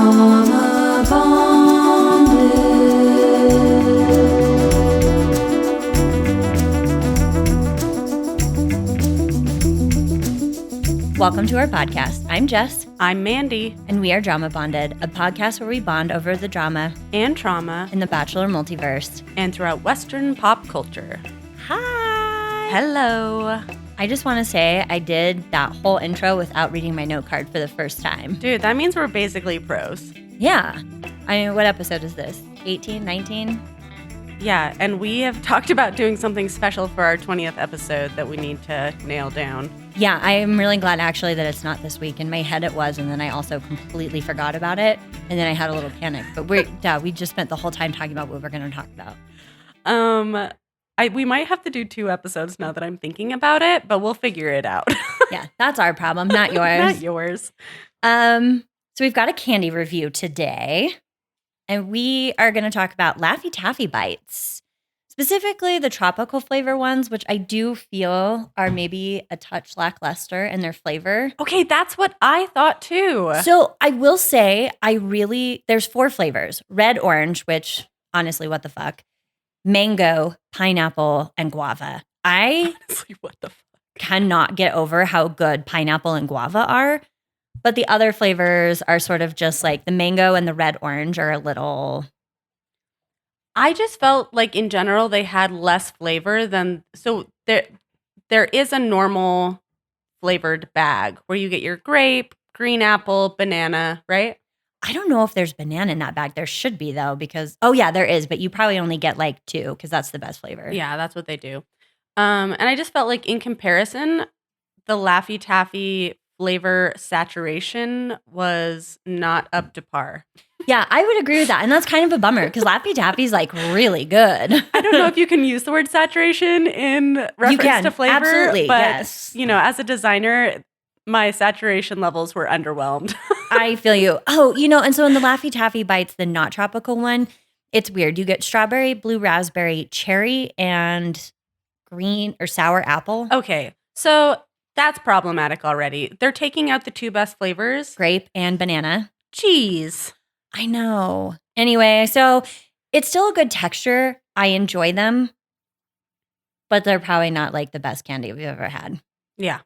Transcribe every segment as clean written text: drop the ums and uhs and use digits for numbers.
Drauma Bonded. Welcome to our podcast. I'm Jess. I'm Mandy. And we are Drauma Bonded, a podcast where we bond over the drama and trauma in the Bachelor multiverse and throughout Western pop culture. Hi. Hello. I just want to say I did that whole intro without reading my note card for the first time. Dude, that means we're basically pros. Yeah. I mean, what episode is this? 18, 19? Yeah, and we have talked about doing something special for our 20th episode that we need to nail down. Yeah, I am really glad actually that it's not this week. In my head it was, and then I also completely forgot about it, and then I had a little panic. But we just spent the whole time talking about what we're going to talk about. We might have to do 2 episodes now that I'm thinking about it, but we'll figure it out. Yeah, that's our problem, not yours. Not yours. So we've got a candy review today, and we are going to talk about Laffy Taffy Bites, specifically the tropical flavor ones, which I do feel are maybe a touch lackluster in their flavor. Okay, that's what I thought too. So I will say there's 4 flavors: red, orange, which honestly, what the fuck? Mango, pineapple, and guava. Honestly, what the fuck? Cannot get over how good pineapple and guava are. But the other flavors are sort of just like the mango and the red orange are a little... I just felt like in general they had less flavor than... So there is a normal flavored bag where you get your grape, green apple, banana, right? I don't know if there's banana in that bag. There should be though, because... Oh yeah, there is, but you probably only get like 2 because that's the best flavor. Yeah, that's what they do. And I just felt like in comparison, the Laffy Taffy flavor saturation was not up to par. Yeah, I would agree with that. And that's kind of a bummer because Laffy Taffy's like really good. I don't know if you can use the word saturation in reference to flavor. Absolutely, but, yes. You know, as a designer, my saturation levels were underwhelmed. I feel you. Oh, and so in the Laffy Taffy Bites, the not tropical one, it's weird. You get strawberry, blue raspberry, cherry, and green or sour apple. Okay, so that's problematic already. They're taking out the 2 best flavors. Grape and banana. Jeez. I know. Anyway, so it's still a good texture. I enjoy them, but they're probably not like the best candy we've ever had. Yeah.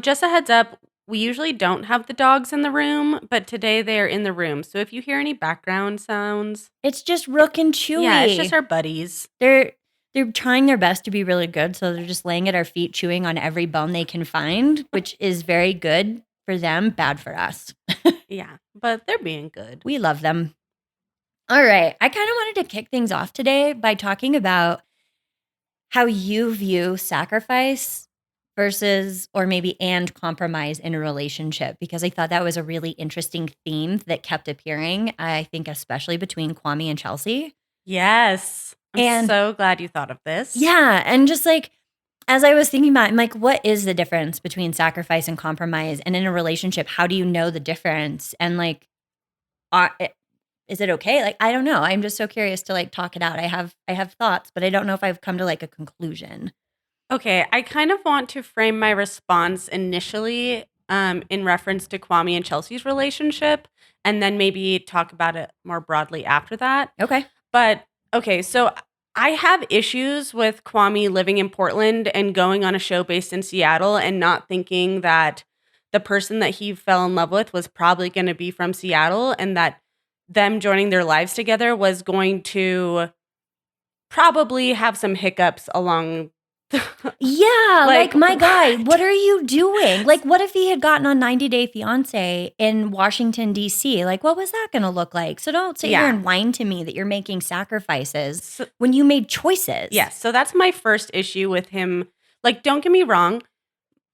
Just a heads up, we usually don't have the dogs in the room, but today they are in the room. So if you hear any background sounds, it's just Rook and Chewy. Yeah, it's just our buddies. They're trying their best to be really good, so they're just laying at our feet, chewing on every bone they can find, which is very good for them, bad for us. Yeah, but they're being good. We love them. All right, I kind of wanted to kick things off today by talking about how you view sacrifice versus or maybe and compromise in a relationship, because I thought that was a really interesting theme that kept appearing, I think especially between Kwame and Chelsea. Yes. I'm so glad you thought of this. Yeah. And just like, as I was thinking about it, I'm like, what is the difference between sacrifice and compromise? And in a relationship, how do you know the difference? And like, is it okay? Like, I don't know. I'm just so curious to like talk it out. I have thoughts, but I don't know if I've come to like a conclusion. Okay. I kind of want to frame my response initially in reference to Kwame and Chelsea's relationship, and then maybe talk about it more broadly after that. Okay. But okay, so I have issues with Kwame living in Portland and going on a show based in Seattle and not thinking that the person that he fell in love with was probably going to be from Seattle, and that them joining their lives together was going to probably have some hiccups along. Yeah, like my guy, what are you doing? Like, what if he had gotten on 90 Day Fiancé in Washington, D.C.? Like, what was that going to look like? So don't sit here and whine to me that you're making sacrifices when you made choices. Yes, so that's my first issue with him. Like, don't get me wrong.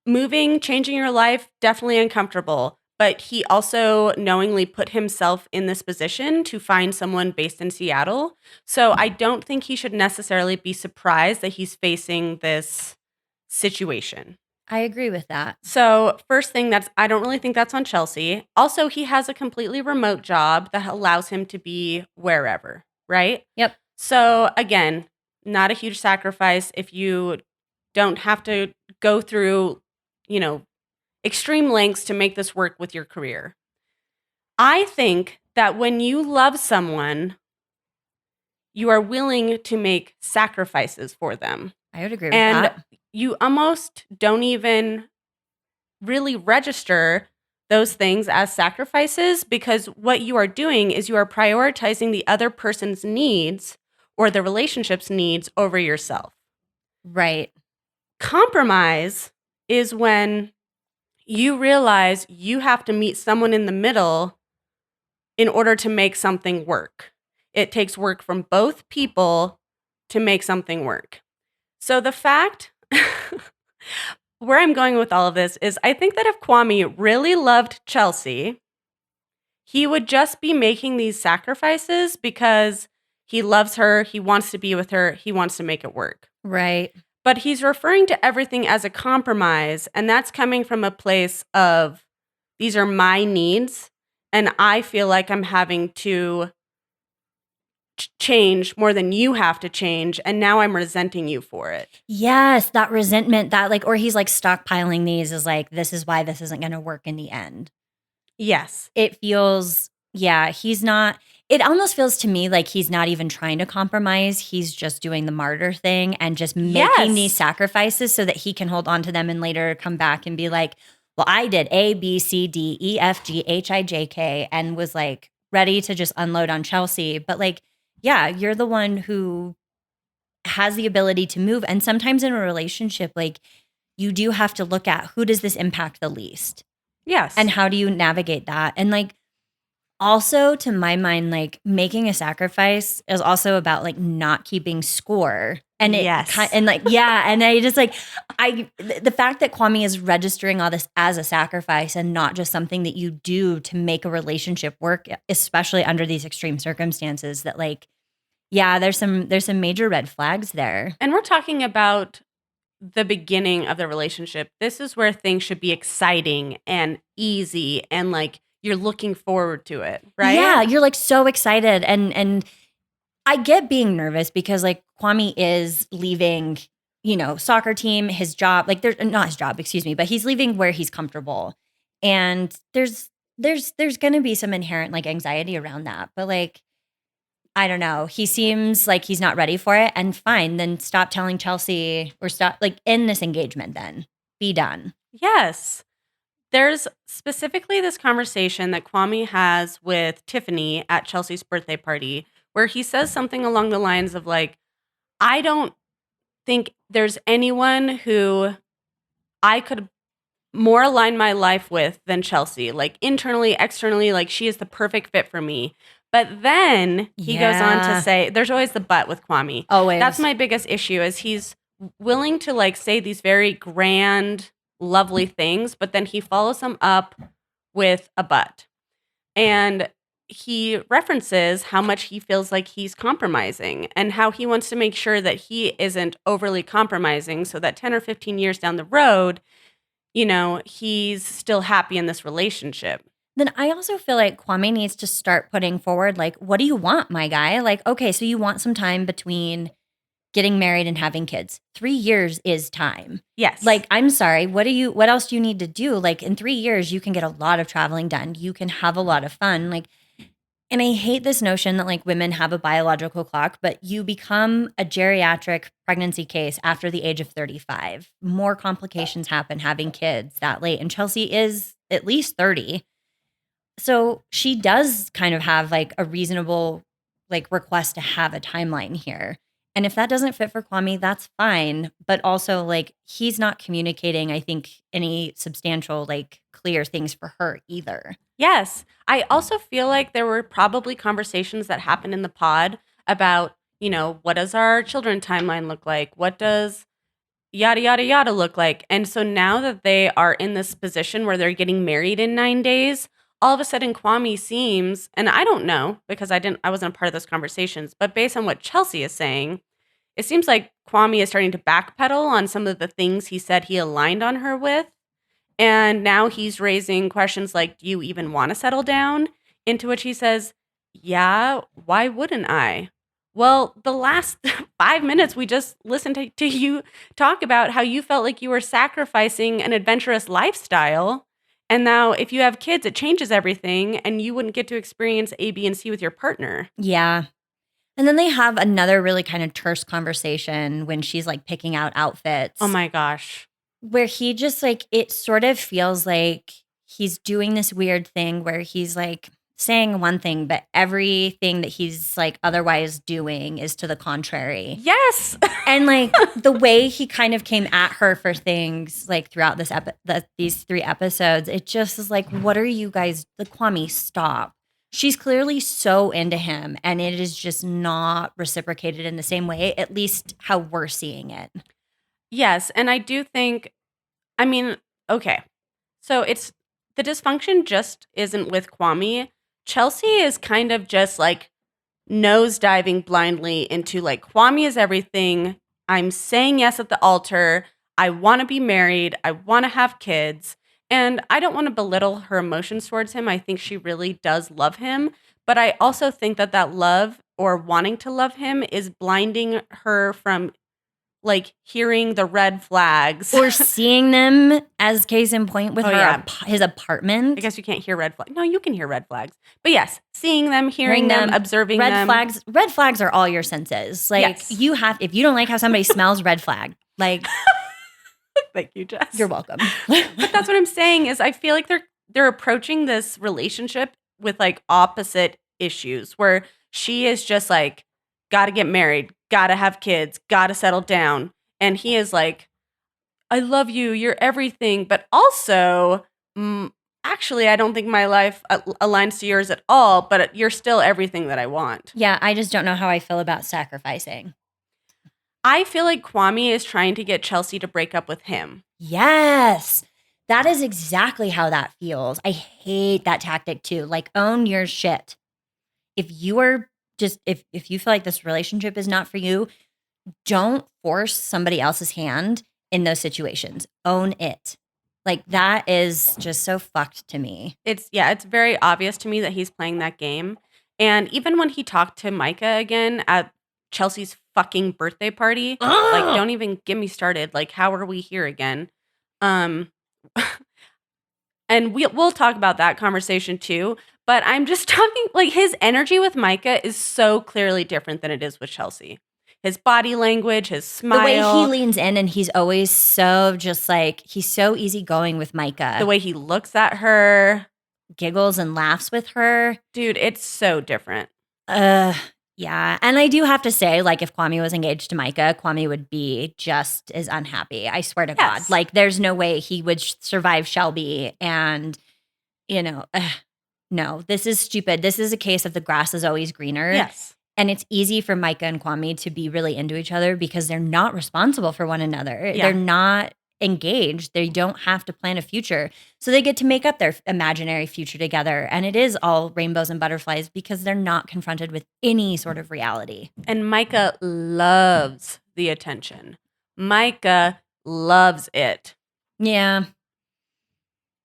Changing your life, definitely uncomfortable. But he also knowingly put himself in this position to find someone based in Seattle. So I don't think he should necessarily be surprised that he's facing this situation. I agree with that. So first thing, I don't really think that's on Chelsea. Also, he has a completely remote job that allows him to be wherever, right? Yep. So again, not a huge sacrifice if you don't have to go through, extreme lengths to make this work with your career. I think that when you love someone, you are willing to make sacrifices for them. I would agree with And that. you almost don't even really register those things as sacrifices, because what you are doing is you are prioritizing the other person's needs or the relationship's needs over yourself. Right. Compromise is when you realize you have to meet someone in the middle in order to make something work. It takes work from both people to make something work. So the fact where I'm going with all of this is I think that if Kwame really loved Chelsea, he would just be making these sacrifices because he loves her, he wants to be with her, he wants to make it work. Right. But he's referring to everything as a compromise, and that's coming from a place of these are my needs, and I feel like I'm having to change more than you have to change, and now I'm resenting you for it. Yes, that resentment, that like, or he's like stockpiling these is like, this is why this isn't going to work in the end. Yes. It feels, yeah, he's not, it almost feels to me like he's not even trying to compromise. He's just doing the martyr thing and just making these sacrifices so that he can hold on to them and later come back and be like, well, I did A, B, C, D, E, F, G, H, I, J, K, and was like ready to just unload on Chelsea. But like, yeah, you're the one who has the ability to move. And sometimes in a relationship, like you do have to look at who does this impact the least? Yes. And how do you navigate that? And like, also to my mind, like making a sacrifice is also about like not keeping score. And it and like, yeah. And I just like, the fact that Kwame is registering all this as a sacrifice and not just something that you do to make a relationship work, especially under these extreme circumstances, that like, yeah, there's some major red flags there. And we're talking about the beginning of the relationship. This is where things should be exciting and easy and like you're looking forward to it, right? Yeah, you're like so excited. And I get being nervous because like Kwame is leaving, you know, soccer team, his job, like there's not his job, excuse me, but he's leaving where he's comfortable. And there's going to be some inherent like anxiety around that. But like, I don't know. He seems like he's not ready for it. And fine, then stop telling Chelsea or stop, like, end this engagement then. Be done. Yes. There's specifically this conversation that Kwame has with Tiffany at Chelsea's birthday party where he says something along the lines of like, I don't think there's anyone who I could more align my life with than Chelsea. Like internally, externally, like she is the perfect fit for me. But then he goes on to say, there's always the but with Kwame. Always. That's my biggest issue is he's willing to like say these very grand, lovely things, but then he follows them up with a but. And he references how much he feels like he's compromising and how he wants to make sure that he isn't overly compromising so that 10 or 15 years down the road, you know, he's still happy in this relationship. Then I also feel like Kwame needs to start putting forward, like, what do you want, my guy? Like, okay, so you want some time between getting married and having kids. 3 years is time. Yes. Like, I'm sorry, what else do you need to do? Like, in 3 years, you can get a lot of traveling done. You can have a lot of fun. Like, and I hate this notion that like women have a biological clock, but you become a geriatric pregnancy case after the age of 35. More complications happen having kids that late. And Chelsea is at least 30. So she does kind of have like a reasonable like request to have a timeline here. And if that doesn't fit for Kwame, that's fine. But also like he's not communicating, I think, any substantial like clear things for her either. Yes. I also feel like there were probably conversations that happened in the pod about, you know, what does our children timeline look like? What does yada, yada, yada look like? And so now that they are in this position where they're getting married in 9 days, all of a sudden Kwame seems, and I don't know because I wasn't a part of those conversations, but based on what Chelsea is saying, it seems like Kwame is starting to backpedal on some of the things he said he aligned on her with. And now he's raising questions like, do you even want to settle down? Into which he says, yeah, why wouldn't I? Well, the last 5 minutes, we just listened to you talk about how you felt like you were sacrificing an adventurous lifestyle And now if you have kids, it changes everything and you wouldn't get to experience A, B, and C with your partner. Yeah. And then they have another really kind of terse conversation when she's like picking out outfits. Oh my gosh. Where he just like, it sort of feels like he's doing this weird thing where he's like saying one thing, but everything that he's like otherwise doing is to the contrary. Yes. And like the way he kind of came at her for things like throughout these 3 episodes, it just is like, what are you guys, the Kwame, stop. She's clearly so into him and it is just not reciprocated in the same way, at least how we're seeing it. Yes. And I do think, I mean, okay. So it's the dysfunction just isn't with Kwame. Chelsea is kind of just like nosediving blindly into like, Kwame is everything. I'm saying yes at the altar. I want to be married. I want to have kids. And I don't want to belittle her emotions towards him. I think she really does love him. But I also think that love or wanting to love him is blinding her from like hearing the red flags. Or seeing them, as case in point with his apartment. I guess you can't hear red flags. No, you can hear red flags. But yes, seeing them, hearing them, observing them. Red flags are all your senses. Like Yes. you have, if you don't like how somebody smells, red flag. Like, Thank you, Jess. you're welcome. But that's what I'm saying is I feel like they're approaching this relationship with like opposite issues where she is just like, gotta get married, gotta have kids, gotta settle down. And he is like, I love you, you're everything. But also, actually, I don't think my life aligns to yours at all, but you're still everything that I want. Yeah, I just don't know how I feel about sacrificing. I feel like Kwame is trying to get Chelsea to break up with him. Yes. That is exactly how that feels. I hate that tactic too. Like, own your shit. If you are just, if you feel like this relationship is not for you, don't force somebody else's hand in those situations. Own it. Like, that is just so fucked to me. It's very obvious to me that he's playing that game. And even when he talked to Micah again at Chelsea's fucking birthday party, like, don't even get me started. Like, how are we here again? And we'll talk about that conversation too. But I'm just talking, like, his energy with Micah is so clearly different than it is with Chelsea. His body language, his smile. The way he leans in and he's always so just like, he's so easygoing with Micah. The way he looks at her. Giggles and laughs with her. Dude, it's so different. Yeah. And I do have to say, like, if Kwame was engaged to Micah, Kwame would be just as unhappy. I swear to God. Like, there's no way he would survive Shelby. And, you know, no, this is stupid. This is a case of the grass is always greener. Yes. And it's easy for Micah and Kwame to be really into each other because they're not responsible for one another. Yeah. They're not engaged. They don't have to plan a future. So they get to make up their imaginary future together. And it is all rainbows and butterflies because they're not confronted with any sort of reality. And Micah loves the attention. Micah loves it. Yeah.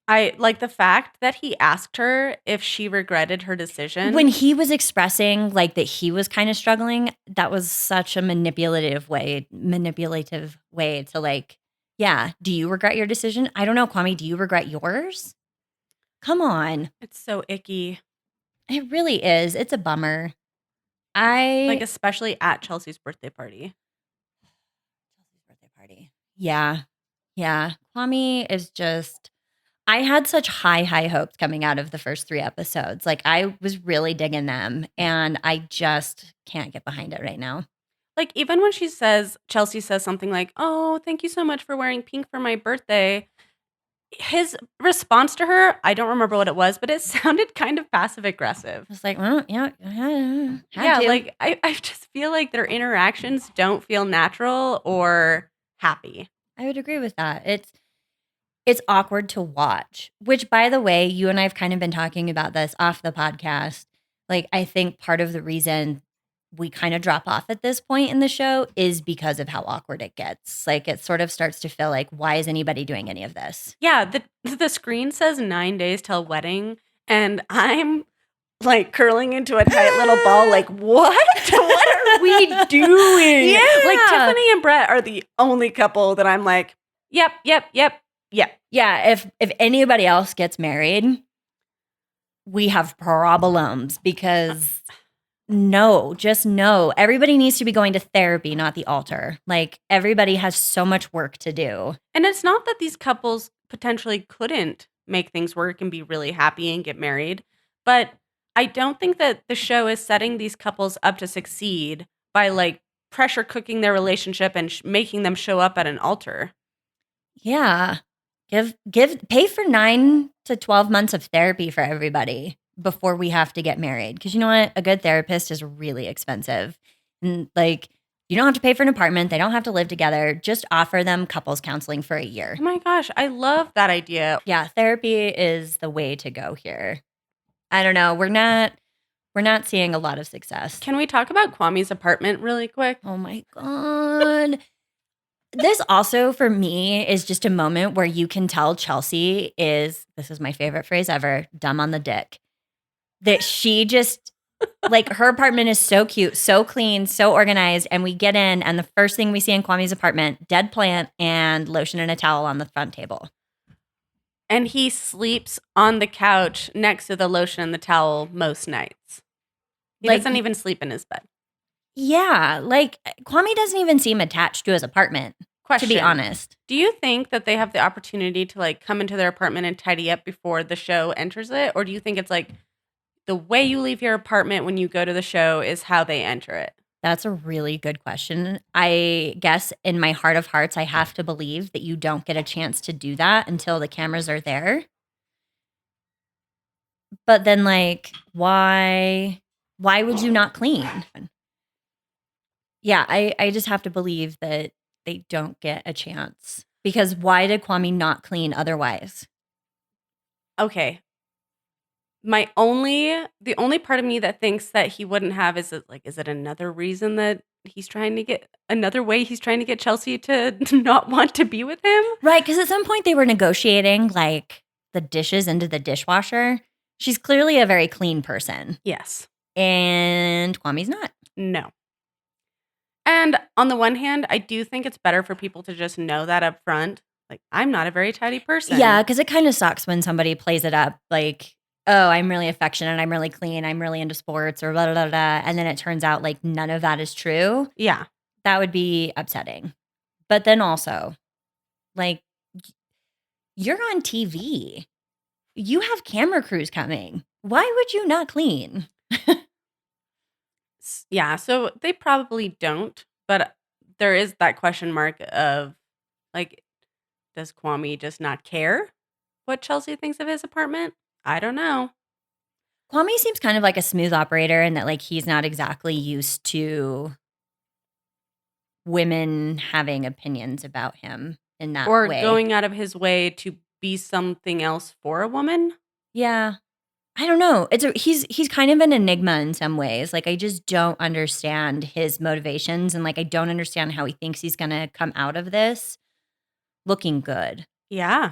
I like the fact that he asked her if she regretted her decision. When he was expressing like that he was kind of struggling, that was such a manipulative way to like, yeah, do you regret your decision? I don't know, Kwame, do you regret yours? Come on. It's so icky. It really is. It's a bummer. Like, especially at Chelsea's birthday party. Yeah. Yeah. Kwame is just, I had such high hopes coming out of the first 3 episodes. Like, I was really digging them and I just can't get behind it right now. Like, even when Chelsea says something like, oh, thank you so much for wearing pink for my birthday. His response to her, I don't remember what it was, but it sounded kind of passive aggressive. It's like, well, yeah. Like, I just feel like their interactions don't feel natural or happy. I would agree with that. It's awkward to watch, which, by the way, you and I have kind of been talking about this off the podcast. Like, I think part of the reason we kind of drop off at this point in the show is because of how awkward it gets. Like, it sort of starts to feel like, why is anybody doing any of this? Yeah, the screen says 9 days till wedding, and I'm like curling into a tight little ball like, what? What are we doing? Yeah. Like, Tiffany and Brett are the only couple that I'm like, yep. Yeah. Yeah, if anybody else gets married, we have problems because just no. Everybody needs to be going to therapy, not the altar. Like everybody has so much work to do. And it's not that these couples potentially couldn't make things work and be really happy and get married, but I don't think that the show is setting these couples up to succeed by like pressure cooking their relationship and making them show up at an altar. Yeah. Pay for 9 to 12 months of therapy for everybody before we have to get married. Because you know what? A good therapist is really expensive. And like, you don't have to pay for an apartment. They don't have to live together. Just offer them couples counseling for a year. Oh my gosh, I love that idea. Yeah, therapy is the way to go here. I don't know. We're not seeing a lot of success. Can we talk about Kwame's apartment really quick? Oh my God. This also for me is just a moment where you can tell Chelsea is, this is my favorite phrase ever, dumb on the dick. That she just, like her apartment is so cute, so clean, so organized. And we get in and the first thing we see in Kwame's apartment, dead plant and lotion and a towel on the front table. And he sleeps on the couch next to the lotion and the towel most nights. He doesn't even sleep in his bed. Yeah, like Kwame doesn't even seem attached to his apartment, Question. to be honest. Do you think that they have the opportunity to like come into their apartment and tidy up before the show enters it? Or do you think it's like the way you leave your apartment when you go to the show is how they enter it? That's a really good question. I guess in my heart of hearts, I have to believe that you don't get a chance to do that until the cameras are there. But then like, why would you not clean? Yeah, I just have to believe that they don't get a chance. Because why did Kwame not clean otherwise? Okay. The only part of me that thinks that he wouldn't have is it another reason that another way he's trying to get Chelsea to not want to be with him? Right, because at some point they were negotiating like the dishes into the dishwasher. She's clearly a very clean person. Yes. And Kwame's not. No. And on the one hand, I do think it's better for people to just know that up front. Like, I'm not a very tidy person. Yeah, because it kind of sucks when somebody plays it up like, oh, I'm really affectionate, I'm really clean, I'm really into sports or blah, blah, blah, blah. And then it turns out like none of that is true. Yeah. That would be upsetting. But then also, like, you're on TV. You have camera crews coming. Why would you not clean? Yeah, so they probably don't, but there is that question mark of like, does Kwame just not care what Chelsea thinks of his apartment? I don't know. Kwame seems kind of like a smooth operator in that like he's not exactly used to women having opinions about him in that Or way. going out of his way to be something else for a woman. Yeah. I don't know. He's kind of an enigma in some ways. Like I just don't understand his motivations and like I don't understand how he thinks he's going to come out of this looking good. Yeah.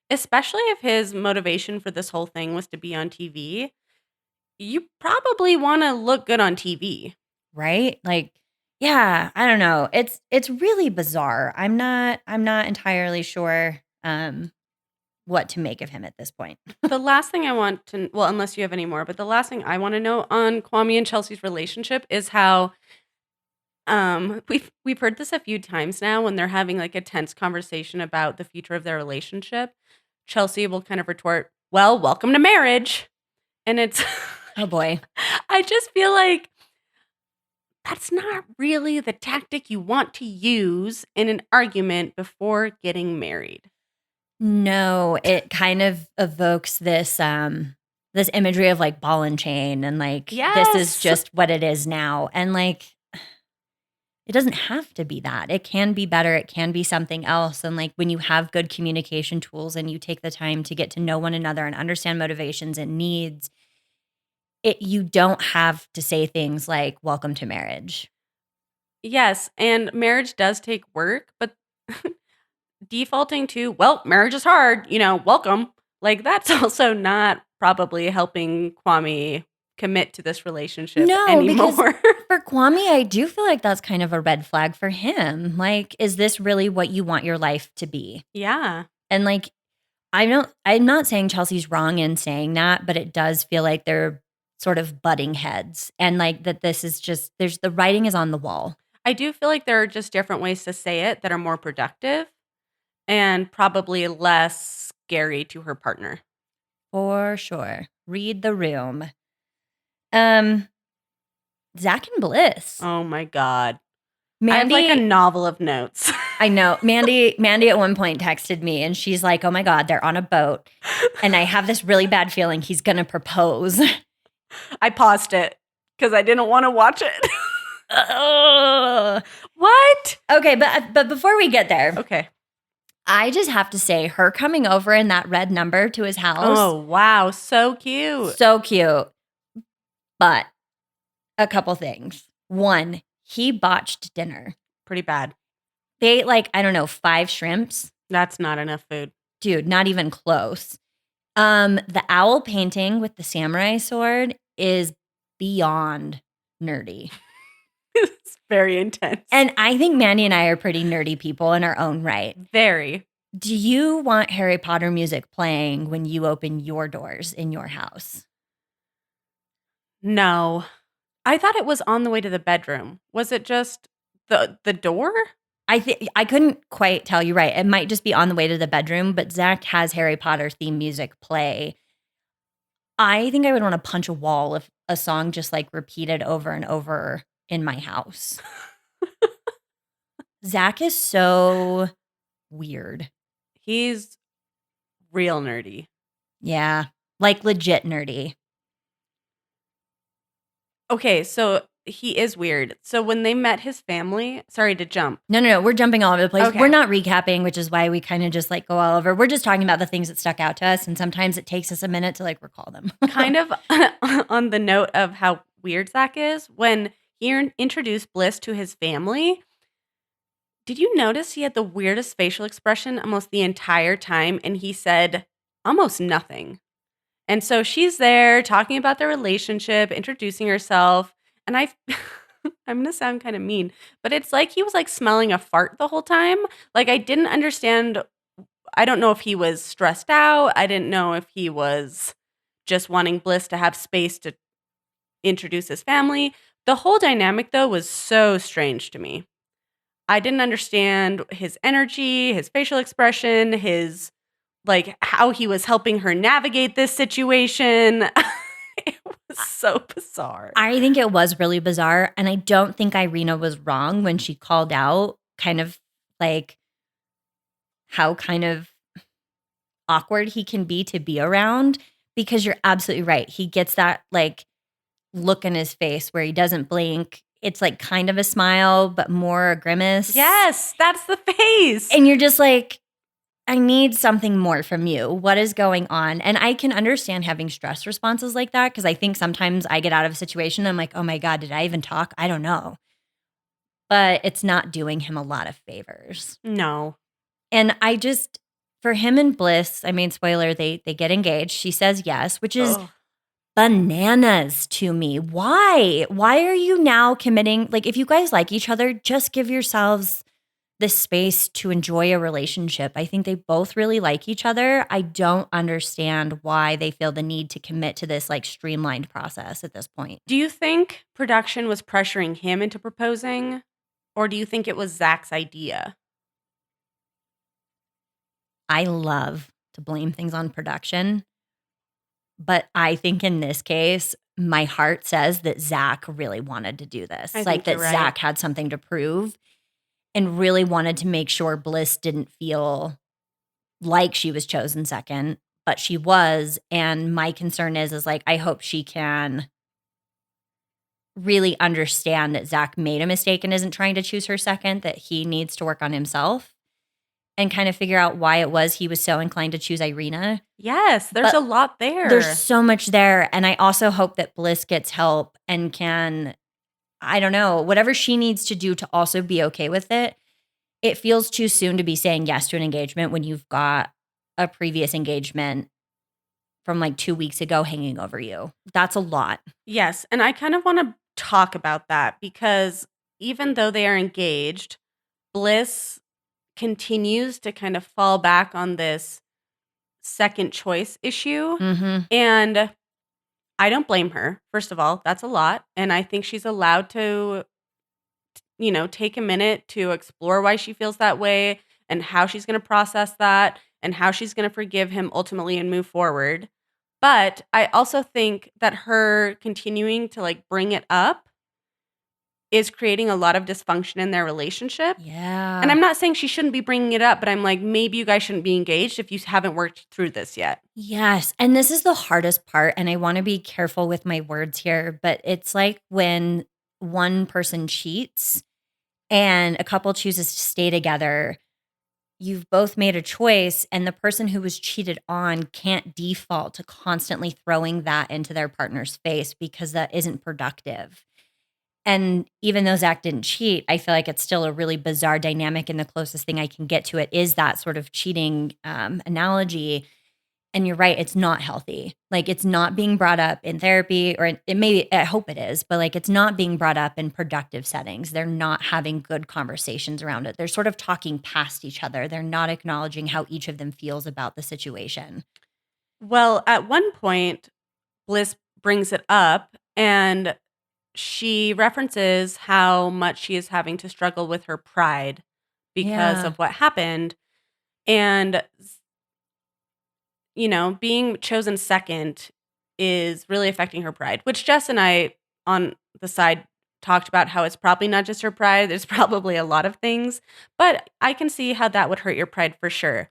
Especially if his motivation for this whole thing was to be on TV. You probably want to look good on TV. Right? Like yeah, I don't know. It's really bizarre. I'm not entirely sure what to make of him at this point. The last thing I want to, well, unless you have any more, but the last thing I want to know on Kwame and Chelsea's relationship is how we've heard this a few times now when they're having like a tense conversation about the future of their relationship. Chelsea will kind of retort, "Well, welcome to marriage." And it's Oh boy. I just feel like that's not really the tactic you want to use in an argument before getting married. No, it kind of evokes this this imagery of like ball and chain and like this is Yes. just what it is now. And like it doesn't have to be that. It can be better. It can be something else. And like when you have good communication tools and you take the time to get to know one another and understand motivations and needs, you don't have to say things like welcome to marriage. Yes, and marriage does take work, but defaulting to, well, marriage is hard, welcome. Like that's also not probably helping Kwame commit to this relationship No, anymore. because for Kwame, I do feel like that's kind of a red flag for him. Like, is this really what you want your life to be? Yeah. And like, I'm not saying Chelsea's wrong in saying that, but it does feel like they're sort of butting heads. And like that this is just the writing is on the wall. I do feel like there are just different ways to say it that are more productive and probably less scary to her partner. For sure. Read the room. Zach and Bliss. Oh my God. Mandy, I have like a novel of notes. I know. Mandy at one point texted me and she's like, oh my God, they're on a boat. And I have this really bad feeling he's going to propose. I paused it because I didn't want to watch it. What? Okay, but before we get there, Okay. I just have to say her coming over in that red number to his house. Oh, wow. So cute. So cute. But a couple things. One, he botched dinner. Pretty bad. They ate like, I don't know, 5 shrimps. That's not enough food. Dude, not even close. The owl painting with the samurai sword is beyond nerdy. It's very intense. And I think Mandy and I are pretty nerdy people in our own right. Very. Do you want Harry Potter music playing when you open your doors in your house? No. I thought it was on the way to the bedroom. Was it just the door? I couldn't quite tell you right. It might just be on the way to the bedroom, but Zach has Harry Potter theme music play. I think I would want to punch a wall if a song just like repeated over and over in my house. Zach is so weird. He's real nerdy. Yeah, like legit nerdy. Okay, so he is weird. So when they met his family, sorry to jump. No, we're jumping all over the place. Okay. We're not recapping, which is why we kind of just like go all over. We're just talking about the things that stuck out to us, and sometimes it takes us a minute to like recall them. Kind of on the note of how weird Zach is, when he introduced Bliss to his family, did you notice he had the weirdest facial expression almost the entire time? And he said almost nothing. And so she's there talking about their relationship, introducing herself. And I'm going to sound kind of mean, but it's like he was like smelling a fart the whole time. Like I didn't understand. I don't know if he was stressed out. I didn't know if he was just wanting Bliss to have space to introduce his family. The whole dynamic, though, was so strange to me. I didn't understand his energy, his facial expression, his like how he was helping her navigate this situation. It was so bizarre. I think it was really bizarre. And I don't think Irina was wrong when she called out kind of like how kind of awkward he can be to be around, because you're absolutely right. He gets that like look in his face where he doesn't blink. It's like kind of a smile, but more a grimace. Yes, that's the face. And you're just like, I need something more from you. What is going on? And I can understand having stress responses like that, because I think sometimes I get out of a situation and I'm like, oh my God, did I even talk? I don't know. But it's not doing him a lot of favors. No. And I just, for him and Bliss, I mean, spoiler, they get engaged. She says yes, which is bananas to me. Why? Why are you now committing? Like, if you guys like each other, just give yourselves the space to enjoy a relationship. I think they both really like each other. I don't understand why they feel the need to commit to this like streamlined process at this point. Do you think production was pressuring him into proposing, or do you think it was Zach's idea? I love to blame things on production, but I think in this case, my heart says that Zach really wanted to do this. Like that right. Zach had something to prove and really wanted to make sure Bliss didn't feel like she was chosen second, but she was. And my concern is like, I hope she can really understand that Zach made a mistake and isn't trying to choose her second, that he needs to work on himself and kind of figure out why it was he was so inclined to choose Irina. Yes, there's a lot there. There's so much there. And I also hope that Bliss gets help and can, I don't know, whatever she needs to do to also be okay with it. It feels too soon to be saying yes to an engagement when you've got a previous engagement from like 2 weeks ago hanging over you. That's a lot. Yes, and I kind of want to talk about that because even though they are engaged, Bliss continues to kind of fall back on this second choice issue. Mm-hmm. And I don't blame her. First of all, that's a lot. And I think she's allowed to, take a minute to explore why she feels that way and how she's going to process that and how she's going to forgive him ultimately and move forward. But I also think that her continuing to like bring it up is creating a lot of dysfunction in their relationship. Yeah. And I'm not saying she shouldn't be bringing it up, but I'm like, maybe you guys shouldn't be engaged if you haven't worked through this yet. Yes. And this is the hardest part. And I want to be careful with my words here, but it's like when one person cheats and a couple chooses to stay together, you've both made a choice, and the person who was cheated on can't default to constantly throwing that into their partner's face because that isn't productive. And even though Zach didn't cheat, I feel like it's still a really bizarre dynamic. And the closest thing I can get to it is that sort of cheating analogy. And you're right, it's not healthy. Like, it's not being brought up in therapy, or it maybe, I hope it is, but like, it's not being brought up in productive settings. They're not having good conversations around it. They're sort of talking past each other. They're not acknowledging how each of them feels about the situation. Well, at one point, Bliss brings it up and she references how much she is having to struggle with her pride because Yeah. of what happened. And, being chosen second is really affecting her pride, which Jess and I on the side talked about how it's probably not just her pride. There's probably a lot of things, but I can see how that would hurt your pride for sure.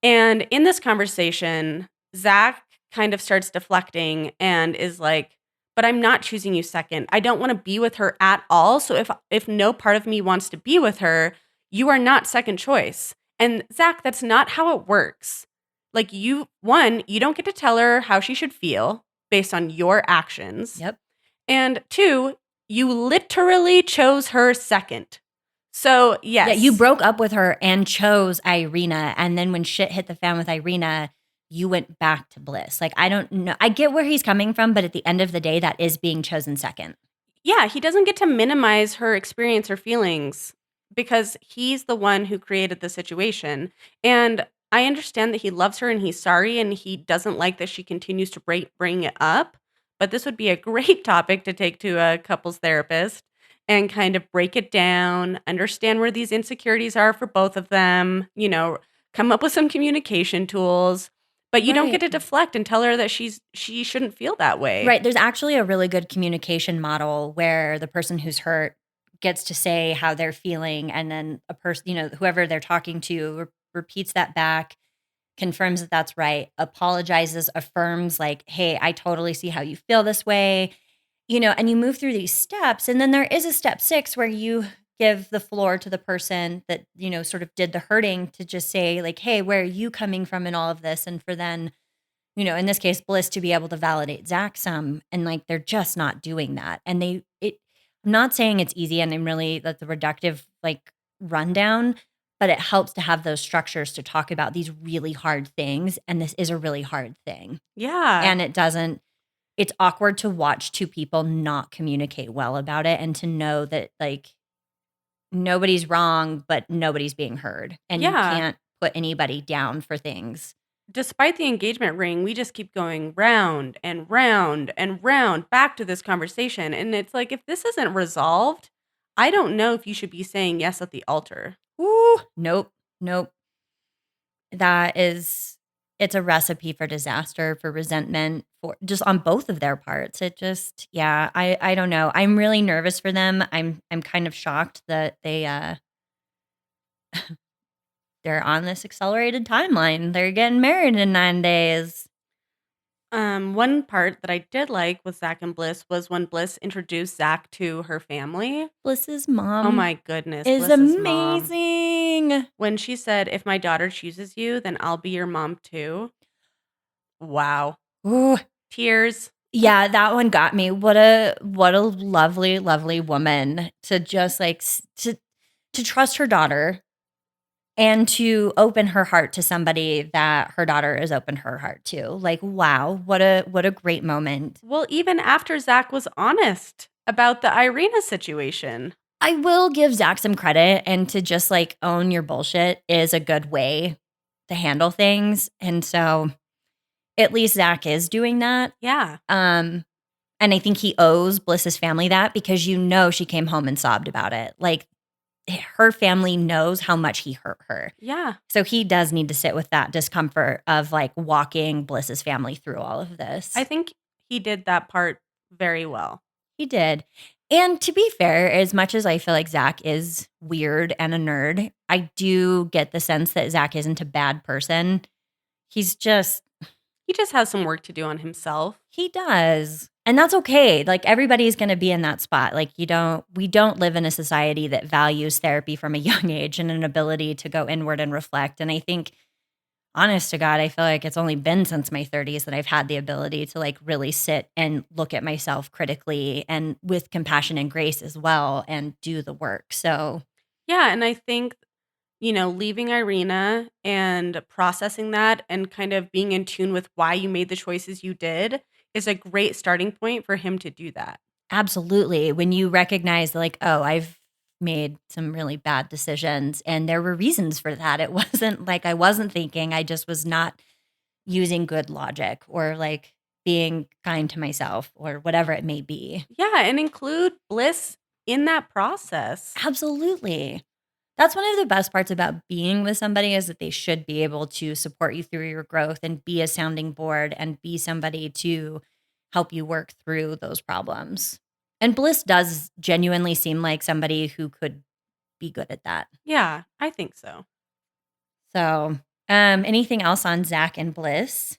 And in this conversation, Zach kind of starts deflecting and is like, but I'm not choosing you second. I don't want to be with her at all. So if no part of me wants to be with her, you are not second choice. And Zach, that's not how it works. Like you don't get to tell her how she should feel based on your actions. Yep. And two, you literally chose her second. So yes. Yeah, you broke up with her and chose Irina. And then when shit hit the fan with Irina, you went back to Bliss. Like, I don't know. I get where he's coming from, but at the end of the day, that is being chosen second. Yeah, he doesn't get to minimize her experience or feelings because he's the one who created the situation. And I understand that he loves her and he's sorry and he doesn't like that she continues to bring it up. But this would be a great topic to take to a couples therapist and kind of break it down, understand where these insecurities are for both of them, come up with some communication tools. But you don't get to deflect and tell her that she shouldn't feel that way. Right. There's actually a really good communication model where the person who's hurt gets to say how they're feeling, and then a person, whoever they're talking to repeats that back, confirms that that's right, apologizes, affirms like, hey, I totally see how you feel this way, and you move through these steps. And then there is a step 6 where you give the floor to the person that, sort of did the hurting to just say like, hey, where are you coming from in all of this? And for then, in this case, Bliss to be able to validate Zach some, and like, they're just not doing that. And I'm not saying it's easy, and that's a reductive like rundown, but it helps to have those structures to talk about these really hard things. And this is a really hard thing. Yeah. And it's awkward to watch two people not communicate well about it, and to know that like nobody's wrong, but nobody's being heard. And you can't put anybody down for things. Despite the engagement ring, we just keep going round and round and round back to this conversation. And it's like, if this isn't resolved, I don't know if you should be saying yes at the altar. Ooh, nope. It's a recipe for disaster, for resentment, for just on both of their parts. It just, yeah, I don't know. I'm really nervous for them. I'm kind of shocked that they're on this accelerated timeline. They're getting married in 9 days. One part that I did like with Zach and Bliss was when Bliss introduced Zach to her family. Bliss's mom. Oh my goodness. Is Bliss's amazing. Mom. When she said, if my daughter chooses you, then I'll be your mom too. Wow. Ooh. Tears. Yeah, that one got me. What a lovely, lovely woman to just like to trust her daughter and to open her heart to somebody that her daughter has opened her heart to. Like, wow, what a great moment. Well, even after Zach was honest about the Irina situation. I will give Zach some credit, and to just like own your bullshit is a good way to handle things. And so at least Zach is doing that. Yeah. And I think he owes Bliss's family that, because she came home and sobbed about it. Like, her family knows how much he hurt her. Yeah. So he does need to sit with that discomfort of like walking Bliss's family through all of this. I think he did that part very well. He did. And to be fair, as much as I feel like Zach is weird and a nerd, I do get the sense that Zach isn't a bad person. He just has some work to do on himself. He does. And that's okay. Like, everybody's going to be in that spot. Like, we don't live in a society that values therapy from a young age and an ability to go inward and reflect. And I think, honest to God, I feel like it's only been since my 30s that I've had the ability to like really sit and look at myself critically and with compassion and grace as well, and do the work. So, yeah. And I think, leaving Irina and processing that and kind of being in tune with why you made the choices you did is a great starting point for him to do that. absolutely. When you recognize, like, oh, I've made some really bad decisions and there were reasons for that. It wasn't like I wasn't thinking, I just was not using good logic or like being kind to myself or whatever it may be. Yeah. And include Bliss in that process. Absolutely. That's one of the best parts about being with somebody, is that they should be able to support you through your growth and be a sounding board and be somebody to help you work through those problems. And Bliss does genuinely seem like somebody who could be good at that. Yeah, I think so. So, anything else on Zach and Bliss?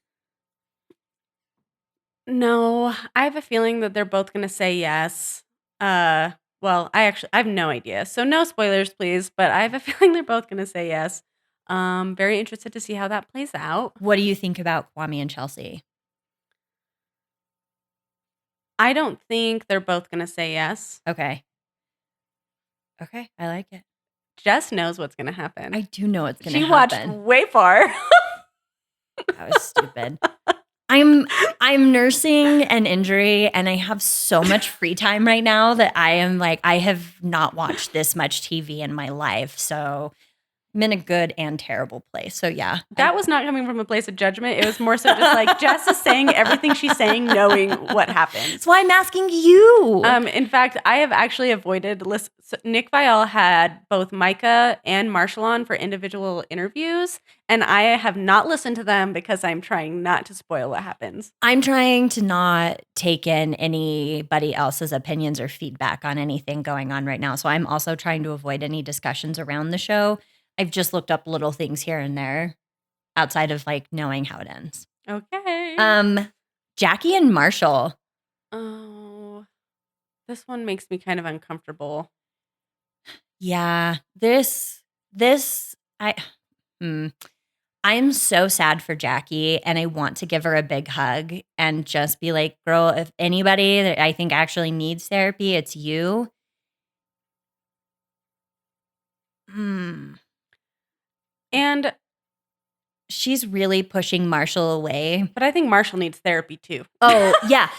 No, I have a feeling that they're both going to say yes. Well, I have no idea. So no spoilers, please. But I have a feeling they're both going to say yes. Very interested to see how that plays out. What do you think about Kwame and Chelsea? I don't think they're both going to say yes. Okay. Okay, I like it. Jess knows what's going to happen. I do know what's going to She happen. watched way far. That was stupid. I'm nursing an injury and I have so much free time right now that I am like, I have not watched this much TV in my life. So I'm in a good and terrible place. So yeah. That was not coming from a place of judgment. It was more so just like Jess is saying everything she's saying, knowing what happens. That's why I'm asking you. In fact, I have actually avoided Nick Viall had both Micah and Marshall on for individual interviews, and I have not listened to them because I'm trying not to spoil what happens. I'm trying to not take in anybody else's opinions or feedback on anything going on right now. So I'm also trying to avoid any discussions around the show. I've just looked up little things here and there outside of like knowing how it ends. Okay. Jackie and Marshall. Oh, this one makes me kind of uncomfortable. Yeah, I'm so sad for Jackie, and I want to give her a big hug and just be like, girl, if anybody that I think actually needs therapy, it's you. And she's really pushing Marshall away. But I think Marshall needs therapy too. Oh, yeah.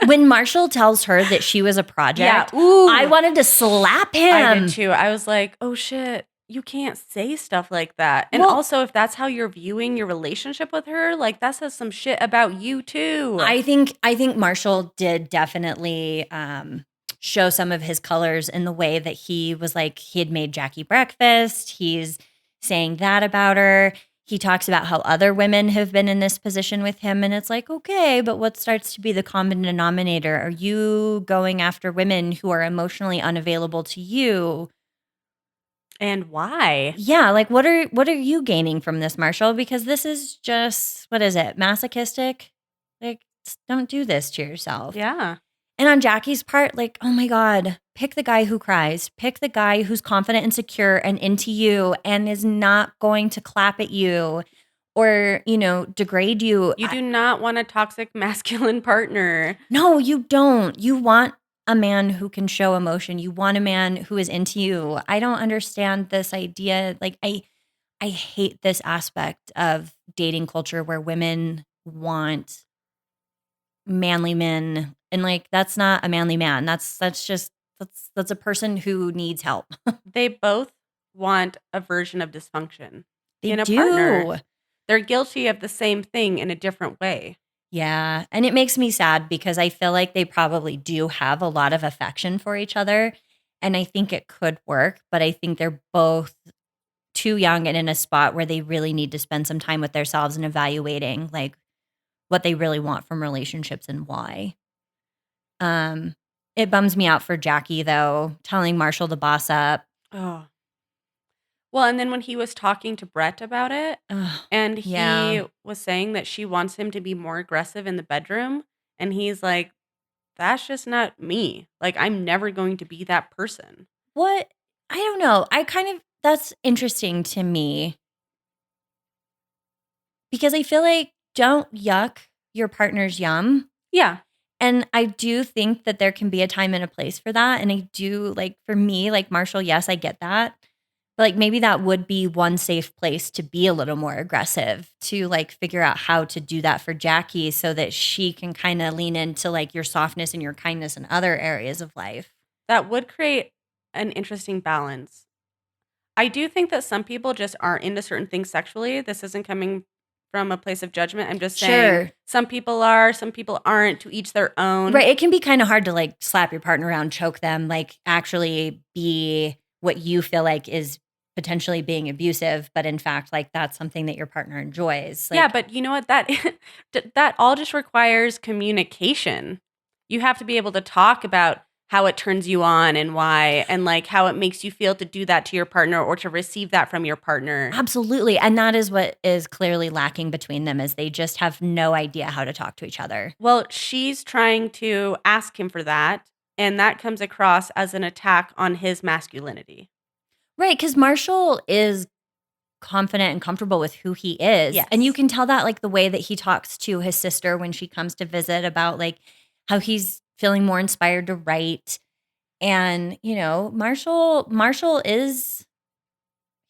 When Marshall tells her that she was a project, I wanted to slap him. I did too. I was like, oh shit, you can't say stuff like that. And also, if that's how you're viewing your relationship with her, like that says some shit about you too. I think Marshall did definitely show some of his colors in the way that he was like, he had made Jackie breakfast. He's saying that about her. He talks about how other women have been in this position with him. And it's like, okay, but what starts to be the common denominator? Are you going after women who are emotionally unavailable to you? And why? Yeah, like what are you gaining from this, Marshall? Because this is just, what is it, masochistic? Like, don't do this to yourself. Yeah. And on Jackie's part, like, oh my God, pick the guy who cries. Pick the guy who's confident and secure and into you and is not going to clap at you or, degrade you. You do not want a toxic masculine partner. No, you don't. You want a man who can show emotion. You want a man who is into you. I don't understand this idea. Like, I hate this aspect of dating culture where women want manly men. And like, that's not a manly man. That's That's a person who needs help. They both want a version of dysfunction They in a do. partner. They're guilty of the same thing in a different way. Yeah. And it makes me sad because I feel like they probably do have a lot of affection for each other. And I think it could work, but I think they're both too young and in a spot where they really need to spend some time with themselves and evaluating like what they really want from relationships and why. It bums me out for Jackie though, telling Marshall to boss up. Oh. Well, and then when he was talking to Brett about it, Ugh, and yeah. he was saying that she wants him to be more aggressive in the bedroom, and he's like, that's just not me. Like, I'm never going to be that person. What? I don't know. That's interesting to me because I feel like don't yuck your partner's yum. Yeah. And I do think that there can be a time and a place for that. And I do like for me, like Marshall, yes, I get that. But like maybe that would be one safe place to be a little more aggressive, to like figure out how to do that for Jackie so that she can kind of lean into like your softness and your kindness in other areas of life. That would create an interesting balance. I do think that some people just aren't into certain things sexually. This isn't coming from a place of judgment. I'm just saying Sure. some people are, some people aren't, to each their own. Right. It can be kind of hard to like slap your partner around, choke them, like actually be what you feel like is potentially being abusive, but in fact, like that's something that your partner enjoys. Like, Yeah, but you know what? That that all just requires communication. You have to be able to talk about how it turns you on and why, and like how it makes you feel to do that to your partner or to receive that from your partner. absolutely. And that is what is clearly lacking between them is they just have no idea how to talk to each other. Well, she's trying to ask him for that, and that comes across as an attack on his masculinity. Right. Because Marshall is confident and comfortable with who he is. Yes. And you can tell that like the way that he talks to his sister when she comes to visit about like how he's feeling more inspired to write. And, you know, Marshall is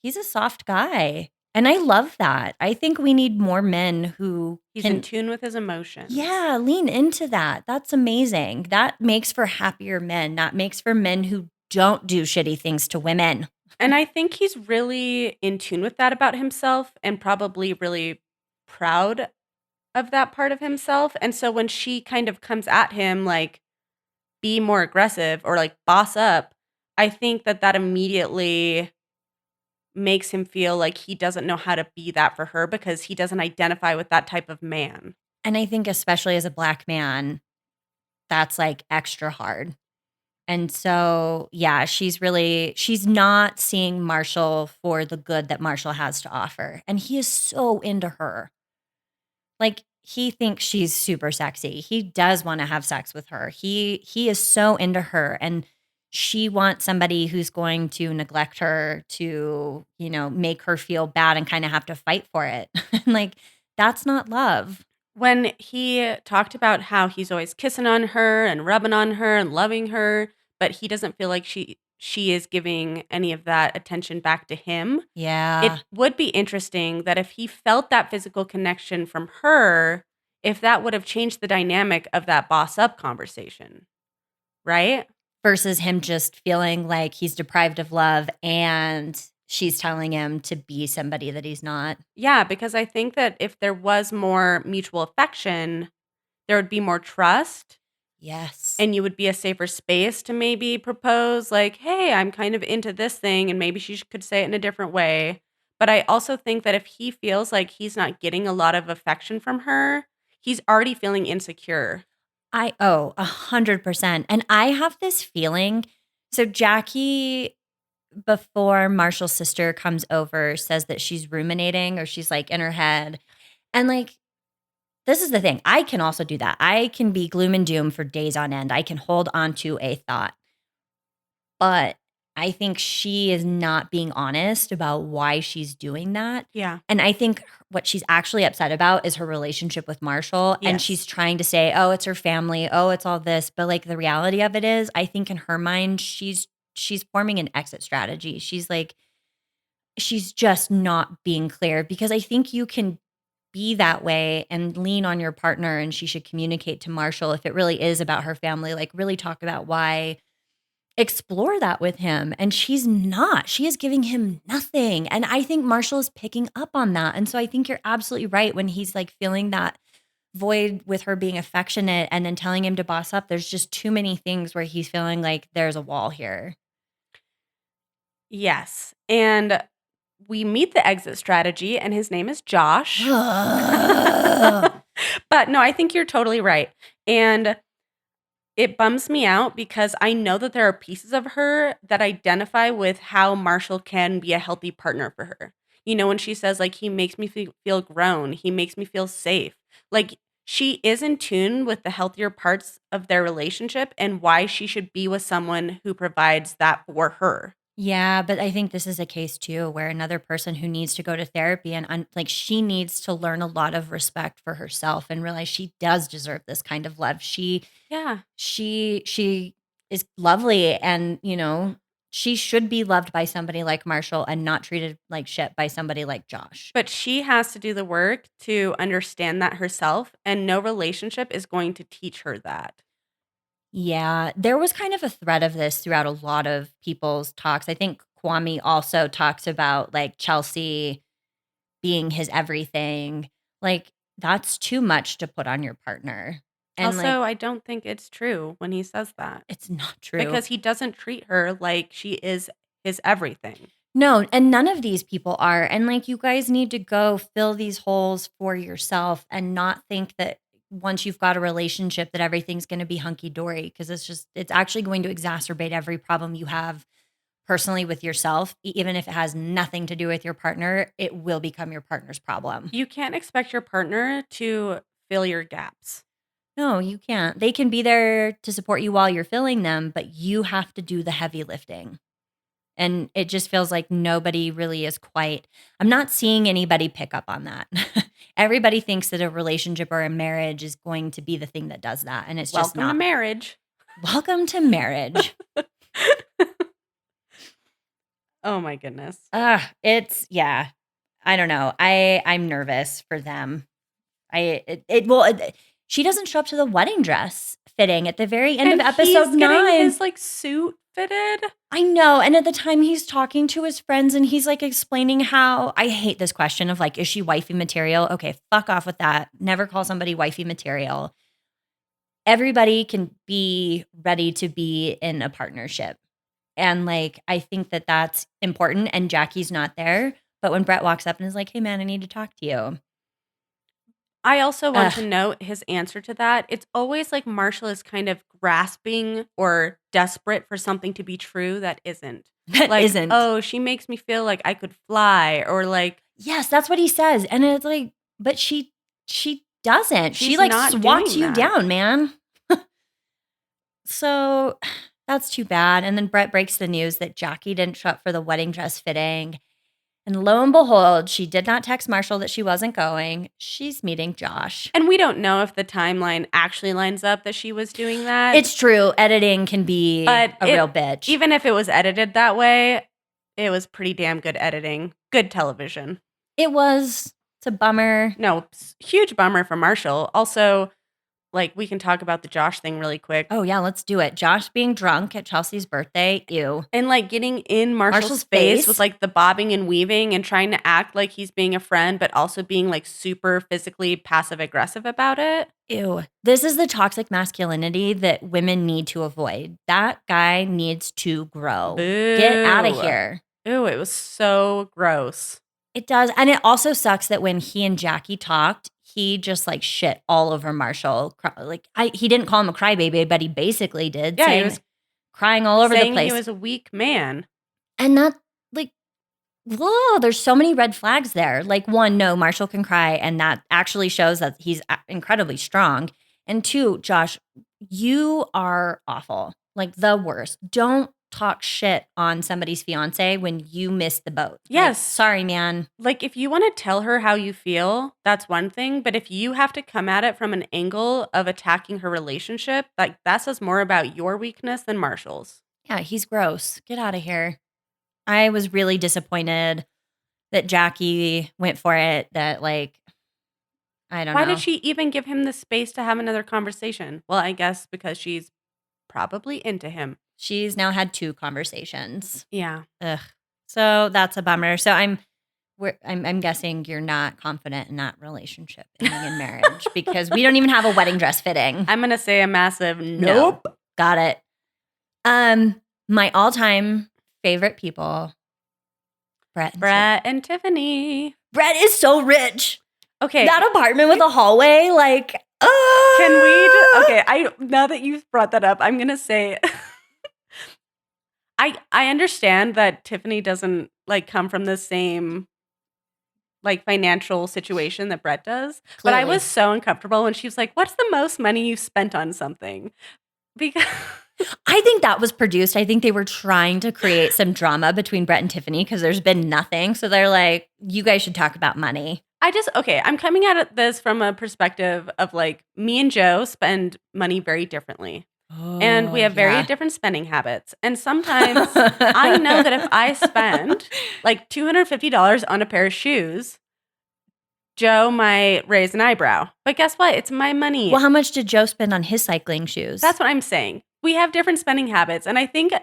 he's a soft guy. And I love that. I think we need more men who He's can in tune with his emotions. yeah, lean into that. That's amazing. That makes for happier men. That makes for men who don't do shitty things to women. And I think he's really in tune with that about himself and probably really proud of that part of himself. And so when she kind of comes at him like, be more aggressive or like boss up, I think that that immediately makes him feel like he doesn't know how to be that for her because he doesn't identify with that type of man. And I think especially as a black man, that's like extra hard. And so, yeah, she's not seeing Marshall for the good that Marshall has to offer. And he is so into her. Like he thinks she's super sexy. He does want to have sex with her. He is so into her and she wants somebody who's going to neglect her to, you know, make her feel bad and kind of have to fight for it. And like that's not love. When he talked about how he's always kissing on her and rubbing on her and loving her, but he doesn't feel like she is giving any of that attention back to him. Yeah. It would be interesting that if he felt that physical connection from her, if that would have changed the dynamic of that boss up conversation. Right? Versus him just feeling like he's deprived of love and she's telling him to be somebody that he's not. Yeah, because I think that if there was more mutual affection, there would be more trust. Yes. And you would be a safer space to maybe propose like, hey, I'm kind of into this thing. And maybe she could say it in a different way. But I also think that if he feels like he's not getting a lot of affection from her, he's already feeling insecure. 100%. And I have this feeling. So Jackie, before Marshall's sister comes over, says that she's ruminating or she's like in her head. And like, this is the thing. I can also do that. I can be gloom and doom for days on end. I can hold on to a thought. But I think she is not being honest about why she's doing that. Yeah. And I think what she's actually upset about is her relationship with Marshall. Yes. And she's trying to say, oh, it's her family. Oh, it's all this. But like the reality of it is, I think in her mind, she's forming an exit strategy. She's like, she's just not being clear because I think you can be that way and lean on your partner and she should communicate to Marshall if it really is about her family, like really talk about why explore that with him. And she's not. She is giving him nothing. And I think Marshall is picking up on that. And so I think you're absolutely right when he's like feeling that void with her being affectionate and then telling him to boss up. There's just too many things where he's feeling like there's a wall here. Yes. And we meet the exit strategy, and his name is Josh. But no, I think you're totally right. And it bums me out because I know that there are pieces of her that identify with how Marshall can be a healthy partner for her. You know, when she says, like, he makes me feel grown, he makes me feel safe. Like, she is in tune with the healthier parts of their relationship and why she should be with someone who provides that for her. Yeah, but I think this is a case too where another person who needs to go to therapy and like she needs to learn a lot of respect for herself and realize she does deserve this kind of love. Yeah. She is lovely and, you know, she should be loved by somebody like Marshall and not treated like shit by somebody like Josh. But she has to do the work to understand that herself, and no relationship is going to teach her that. Yeah, there was kind of a thread of this throughout a lot of people's talks. I think Kwame also talks about like Chelsea being his everything. Like that's too much to put on your partner. And Also, like I don't think it's true when he says that it's not true. because he doesn't treat her like she is his everything. No, and none of these people are. And like you guys need to go fill these holes for yourself and not think that once you've got a relationship that everything's going to be hunky dory because it's actually going to exacerbate every problem you have personally with yourself, even if it has nothing to do with your partner, it will become your partner's problem. You can't expect your partner to fill your gaps. No, you can't. They can be there to support you while you're filling them, but you have to do the heavy lifting. And it just feels like nobody really is quite. I'm not seeing anybody pick up on that. Everybody thinks that a relationship or a marriage is going to be the thing that does that. And it's just Welcome not. to marriage. Welcome to marriage. Oh my goodness. Yeah. I don't know. I'm nervous for them. She doesn't show up to the wedding dress fitting at the very end And of episode he's getting 9. his like suit fitted. I know. And at the time he's talking to his friends and he's like explaining how I hate this question of like, is she wifey material? Okay, fuck off with that. Never call somebody wifey material. Everybody can be ready to be in a partnership. And like, I think that that's important. And Jackie's not there. But when Brett walks up and is like, hey man, I need to talk to you. I also want to note his answer to that. It's always like Marshall is kind of grasping or desperate for something to be true that isn't. That like, isn't. Oh, she makes me feel like I could fly, or like, yes, that's what he says. And it's like, but she doesn't. She's She like not swats doing you that. down, man. So that's too bad. And then Brett breaks the news that Jackie didn't show up for the wedding dress fitting. And lo and behold, she did not text Marshall that she wasn't going. She's meeting Josh. And we don't know if the timeline actually lines up that she was doing that. It's true. Editing can be real bitch. Even if it was edited that way, it was pretty damn good editing. Good television. It was. It's a bummer. No, huge bummer for Marshall. Also, like, we can talk about the Josh thing really quick. Oh, yeah, let's do it. Josh being drunk at Chelsea's birthday. Ew. And, like, getting in Marshall's face with, like, the bobbing and weaving and trying to act like he's being a friend, but also being, like, super physically passive-aggressive about it. Ew. This is the toxic masculinity that women need to avoid. That guy needs to grow. Boo. Get out of here. Ew, it was so gross. It does. And it also sucks that when he and Jackie talked, he just like shit all over Marshall. Like he didn't call him a crybaby, but he basically did. Yeah, he was crying all over the place. He was a weak man. And that like, whoa, there's so many red flags there. Like one, no, Marshall can cry. And that actually shows that he's incredibly strong. And two, Josh, you are awful. Like the worst. Don't talk shit on somebody's fiance when you miss the boat. Yes. Like, sorry, man. Like, if you want to tell her how you feel, that's one thing. But if you have to come at it from an angle of attacking her relationship, like that says more about your weakness than Marshall's. Yeah, he's gross. Get out of here. I was really disappointed that Jackie went for it. That like, I don't know. Why did she even give him the space to have another conversation? Well, I guess because she's probably into him. She's now had 2 conversations. Yeah. Ugh. So that's a bummer. So I'm guessing you're not confident in that relationship ending in marriage because we don't even have a wedding dress fitting. I'm going to say a massive Nope. Got it. My all-time favorite people, Brett and Tiffany. Brett is so rich. Okay. That apartment with a hallway, like, Can we okay, now that you've brought that up, I'm going to say I understand that Tiffany doesn't like come from the same like financial situation that Brett does, but I Clearly. was so uncomfortable when she was like, "What's the most money you spent on something?" Because I think that was produced. I think they were trying to create some drama between Brett and Tiffany because there's been nothing. So they're like, you guys should talk about money. I'm coming at this from a perspective of like me and Joe spend money very differently. And we have very different spending habits. And sometimes I know that if I spend like $250 on a pair of shoes, Joe might raise an eyebrow. But guess what? It's my money. Well, how much did Joe spend on his cycling shoes? That's what I'm saying. We have different spending habits. And I think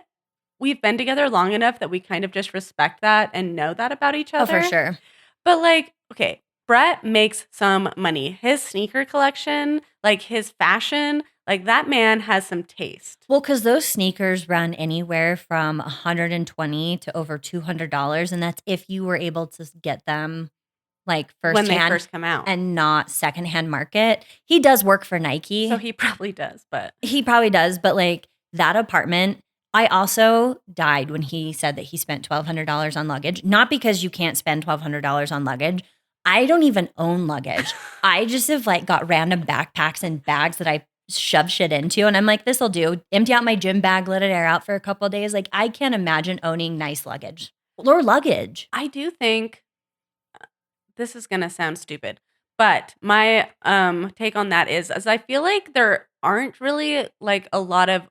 we've been together long enough that we kind of just respect that and know that about each other. Oh, for sure. But like, okay, Brett makes some money. His sneaker collection, like his fashion, like that man has some taste. Well, because those sneakers run anywhere from $120 to over $200. And that's if you were able to get them like when they firsthand first come out and not secondhand market. He does work for Nike. So he probably does, but like that apartment, I also died when he said that he spent $1,200 on luggage. Not because you can't spend $1,200 on luggage. I don't even own luggage. I just have like got random backpacks and bags that I shove shit into. And I'm like, this'll do. Empty out my gym bag, let it air out for a couple of days. Like I can't imagine owning nice luggage or luggage. I do think this is going to sound stupid, but my take on that is I feel like there aren't really like a lot of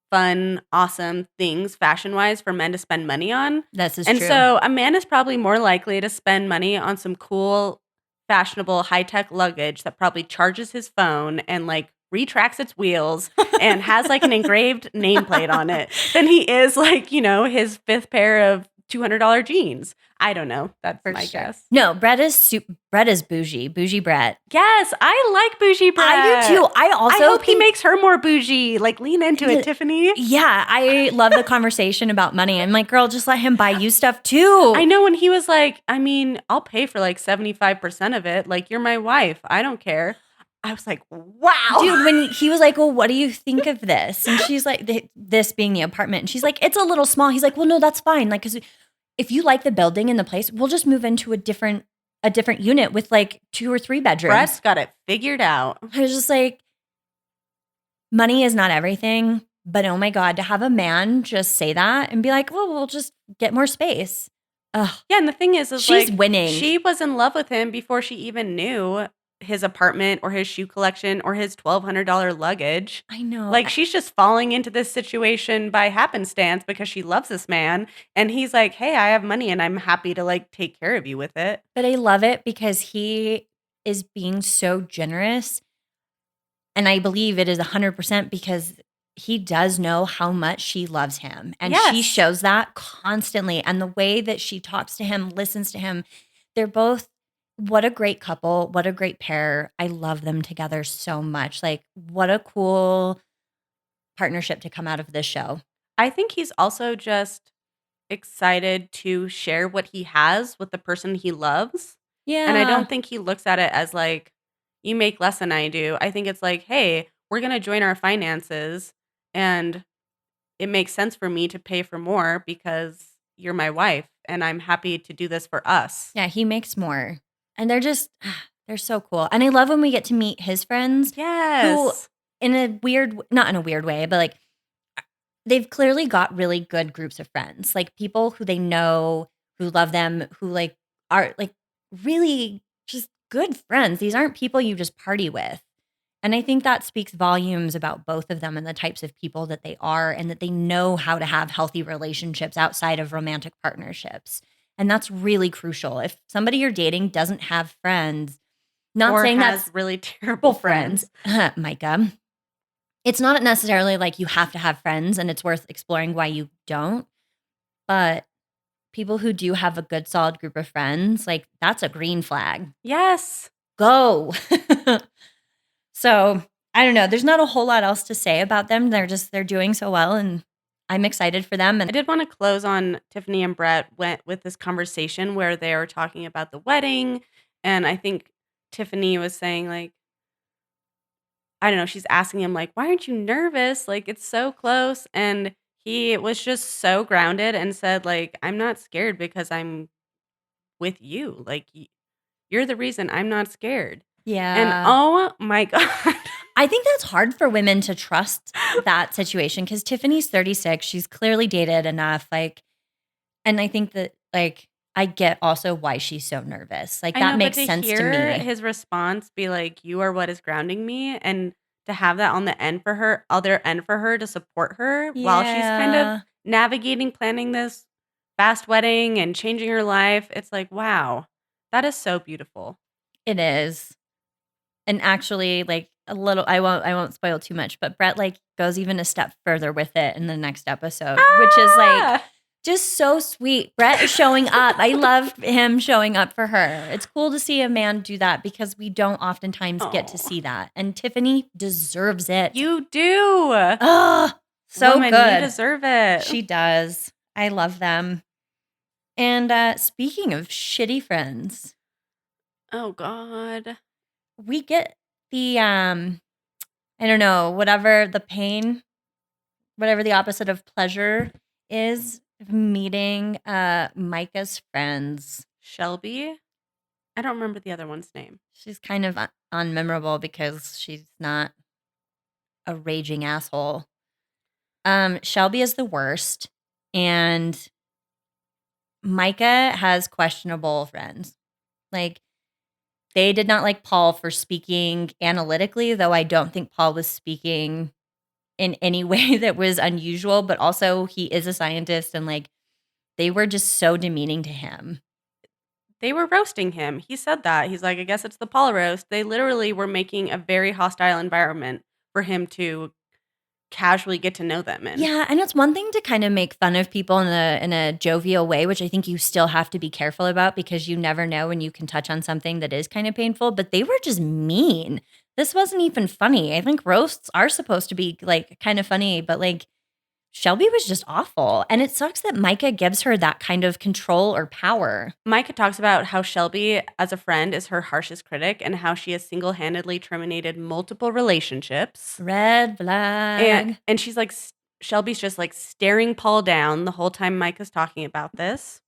fun, awesome things fashion-wise for men to spend money on. That's true. And so a man is probably more likely to spend money on some cool, fashionable, high-tech luggage that probably charges his phone and like retracts its wheels and has like an engraved nameplate on it than he is like, you know, his 5th pair of $200 jeans. I don't know. That's my guess. No, Brett is bougie Brett. Yes, I like bougie Brett. I do too. I hope he makes her more bougie. Like lean into it, Tiffany. Yeah, I love the conversation about money. I'm like, girl, just let him buy you stuff too. I know when he was like, I mean, I'll pay for like 75% of it. Like you're my wife. I don't care. I was like, wow. Dude, when he was like, well, what do you think of this? And she's like, this being the apartment. And she's like, it's a little small. He's like, well, no, that's fine. Like, because if you like the building and the place, we'll just move into a different unit with like 2 or 3 bedrooms. Brett's got it figured out. I was just like, money is not everything. But oh my God, to have a man just say that and be like, well, we'll just get more space. Ugh. Yeah, and the thing is she's like, winning. She was in love with him before she even knew his apartment or his shoe collection or his $1,200 luggage. I know. Like she's just falling into this situation by happenstance because she loves this man. And he's like, hey, I have money and I'm happy to like take care of you with it. But I love it because he is being so generous. And I believe it is 100% because he does know how much she loves him. And she shows that constantly. And the way that she talks to him, listens to him, they're both, what a great couple. What a great pair. I love them together so much. Like, what a cool partnership to come out of this show. I think he's also just excited to share what he has with the person he loves. Yeah. And I don't think he looks at it as like, you make less than I do. I think it's like, hey, we're going to join our finances and it makes sense for me to pay for more because you're my wife and I'm happy to do this for us. Yeah, he makes more. And they're so cool. And I love when we get to meet his friends. Yes. Who, not in a weird way, but like they've clearly got really good groups of friends. Like people who they know, who love them, who like are like really just good friends. These aren't people you just party with. And I think that speaks volumes about both of them and the types of people that they are and that they know how to have healthy relationships outside of romantic partnerships. And that's really crucial. If somebody you're dating doesn't have friends, not or saying has that's really terrible friends. Micah, it's not necessarily like you have to have friends and it's worth exploring why you don't. But people who do have a good, solid group of friends, like that's a green flag. Yes. Go. So I don't know. There's not a whole lot else to say about them. They're doing so well, and I'm excited for them. I And did want to close on Tiffany and Brett went with this conversation where they were talking about the wedding. And I think Tiffany was saying, like, I don't know, she's asking him, like, why aren't you nervous? Like, it's so close. And he was just so grounded and said, like, I'm not scared because I'm with you. Like, you're the reason I'm not scared. And yeah, oh my God. I think that's hard for women to trust that situation because Tiffany's 36. She's clearly dated enough. Like, and I think that like I get also why she's so nervous. Like I that know, but makes to sense to hear me. his response be like, "You are what is grounding me," and to have that on the end for her, other end for her to support her while she's kind of Yeah, navigating planning this fast wedding and changing her life, it's like, wow, that is so beautiful. it is. And actually, like a little, I won't spoil too much, but Brett like goes even a step further with it in the next episode, which is like Ah! just so sweet. Brett is showing up. I love him showing up for her. It's cool to see a man do that because we don't oftentimes get to Aw. see that. And Tiffany deserves it. You do. Oh, so Woman, you good. deserve it. She does. I love them. And speaking of shitty friends, Oh God. we get the I don't know, whatever the pain, whatever the opposite of pleasure is, meeting Micah's friends. Shelby? I don't remember the other one's name. She's kind of unmemorable because she's not a raging asshole. Shelby is the worst, and Micah has questionable friends. Like they did not like Paul for speaking analytically, though I don't think Paul was speaking in any way that was unusual, but also he is a scientist and like they were just so demeaning to him. They were roasting him. He said that. He's like, I guess it's the Paul roast. They literally were making a very hostile environment for him to casually get to know them in. Yeah, and it's one thing to kind of make fun of people in a jovial way, which I think you still have to be careful about because you never know when you can touch on something that is kind of painful, but they were just mean. This wasn't even funny. I think roasts are supposed to be like kind of funny, but like Shelby was just awful. And it sucks that Micah gives her that kind of control or power. Micah talks about how Shelby, as a friend, is her harshest critic and how she has single handedly terminated multiple relationships. Red flag. And she's like, Shelby's just like staring Paul down the whole time Micah's talking about this.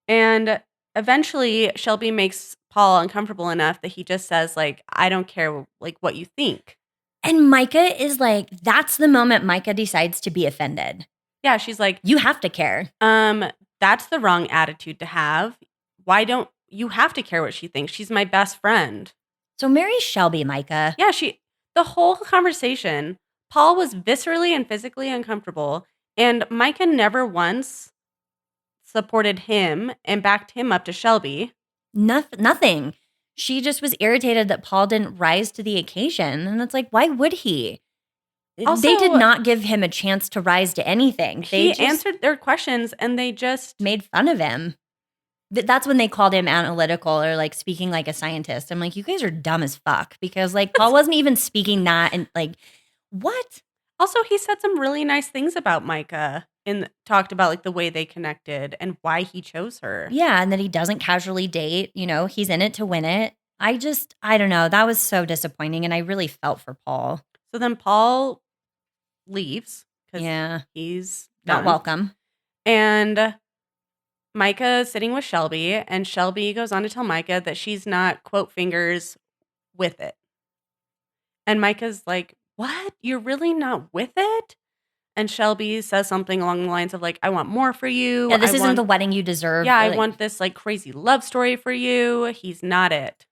And eventually, Shelby makes Paul uncomfortable enough that he just says, like, I don't care like what you think. And Micah is like, that's the moment Micah decides to be offended. Yeah, she's like, You have to care. that's the wrong attitude to have. Why don't you have to care what she thinks? She's my best friend. So marry Shelby, Micah. Yeah, the whole conversation, Paul was viscerally and physically uncomfortable, and Micah never once supported him and backed him up to Shelby. Nothing. She just was irritated that Paul didn't rise to the occasion. And it's like, why would he? Also, they did not give him a chance to rise to anything. They he answered their questions and they just made fun of him. That's when they called him analytical or like speaking like a scientist. I'm like, you guys are dumb as fuck because like Paul wasn't even speaking that and like, what? Also, he said some really nice things about Micah and talked about like the way they connected and why he chose her. Yeah, and that he doesn't casually date. You know, he's in it to win it. I don't know. That was so disappointing, and I really felt for Paul. So then Paul leaves because he's not done. welcome. And Micah is sitting with Shelby, and Shelby goes on to tell Micah that she's not, quote, fingers with it. And Micah's like, what? You're really not with it? And Shelby says something along the lines of like, I want more for you. Yeah, this isn't the wedding you deserve. Yeah, I want this like crazy love story for you. He's not it.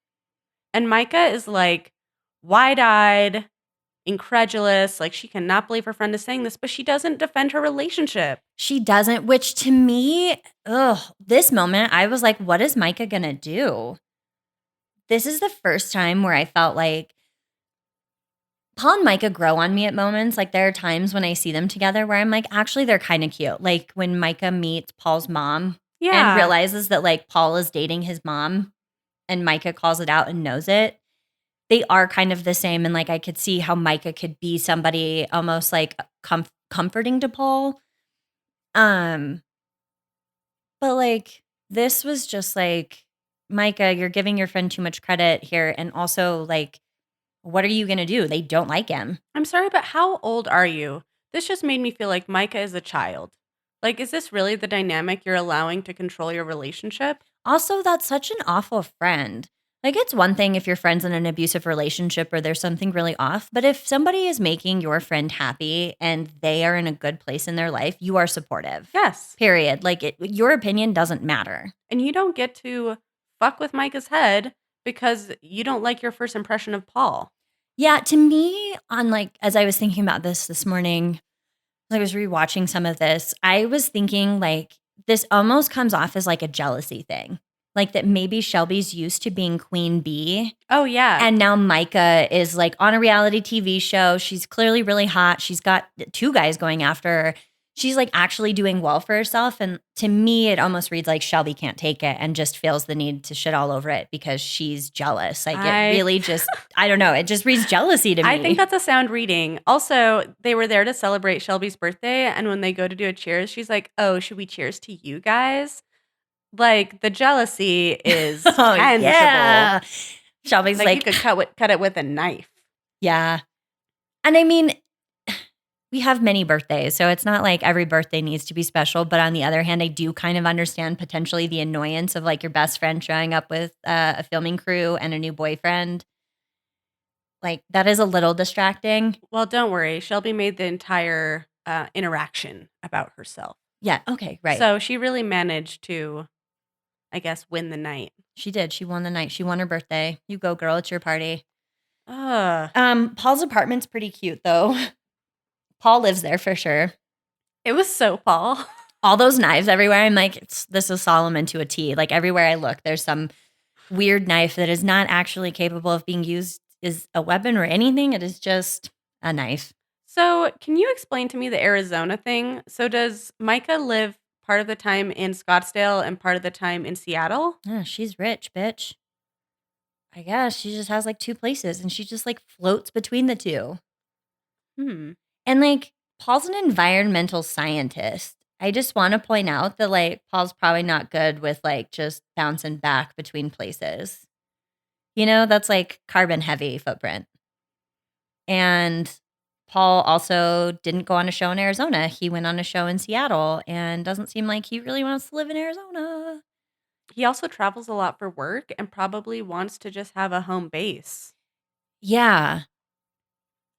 And Micah is like wide-eyed, incredulous, like she cannot believe her friend is saying this, but she doesn't defend her relationship. She doesn't, which to me, this moment, I was like, what is Micah gonna do? This is the first time where I felt like Paul and Micah grow on me at moments. Like there are times when I see them together where I'm like, actually, they're kind of cute. Like when Micah meets Paul's mom and realizes that like Paul is dating his mom and Micah calls it out and knows it. They are kind of the same. And like I could see how Micah could be somebody almost like comforting to Paul. But like this was just like, Micah, you're giving your friend too much credit here. And also like, what are you going to do? They don't like him. I'm sorry, but how old are you? This just made me feel like Micah is a child. Like, is this really the dynamic you're allowing to control your relationship? Also, that's such an awful friend. Like, it's one thing if your friend's in an abusive relationship or there's something really off, but if somebody is making your friend happy and they are in a good place in their life, you are supportive. Yes. Period. Like, your opinion doesn't matter. And you don't get to fuck with Micah's head because you don't like your first impression of Paul. Yeah, to me, on like, as I was thinking about this morning, as I was rewatching some of this, I was thinking like, this almost comes off as like a jealousy thing. Like that maybe Shelby's used to being queen bee. Oh, yeah. And now Micah is like on a reality TV show. She's clearly really hot. She's got 2 guys going after her. She's like actually doing well for herself. And to me, it almost reads like Shelby can't take it and just feels the need to shit all over it because she's jealous. Like it really just, I don't know. It just reads jealousy to me. I think that's a sound reading. Also, they were there to celebrate Shelby's birthday. And when they go to do a cheers, she's like, oh, should we cheers to you guys? Like the jealousy is tangible. Yeah. Shelby's like you could cut it with a knife. Yeah. And I mean, we have many birthdays, so it's not like every birthday needs to be special. But on the other hand, I do kind of understand potentially the annoyance of like your best friend showing up with a filming crew and a new boyfriend. Like that is a little distracting. Well, don't worry. Shelby made the entire interaction about herself. Yeah. Okay. Right. So she really managed to, I guess, win the night. She did. She won the night. She won her birthday. You go, girl. It's your party. Paul's apartment's pretty cute though. Paul lives there for sure. It was so Paul. All those knives everywhere. I'm like, this is Solomon to a T. Like everywhere I look, there's some weird knife that is not actually capable of being used as a weapon or anything. It is just a knife. So can you explain to me the Arizona thing? So does Micah live part of the time in Scottsdale and part of the time in Seattle? Yeah, she's rich, bitch. I guess she just has like 2 places and she just like floats between the 2. And like Paul's an environmental scientist. I just want to point out that like Paul's probably not good with like just bouncing back between places. You know, that's like carbon heavy footprint. And Paul also didn't go on a show in Arizona. He went on a show in Seattle and doesn't seem like he really wants to live in Arizona. He also travels a lot for work and probably wants to just have a home base. Yeah,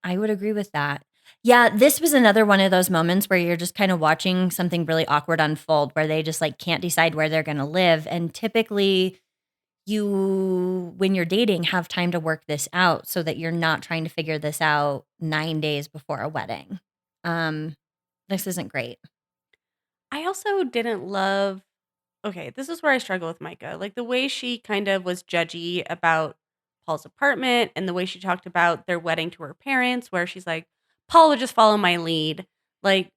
I would agree with that. Yeah, this was another one of those moments where you're just kind of watching something really awkward unfold where they just like can't decide where they're going to live. And typically you, when you're dating, have time to work this out so that you're not trying to figure this out 9 days before a wedding. This isn't great. I also didn't love, okay, this is where I struggle with Micah. Like the way she kind of was judgy about Paul's apartment and the way she talked about their wedding to her parents, where she's like, Paul would just follow my lead. Like,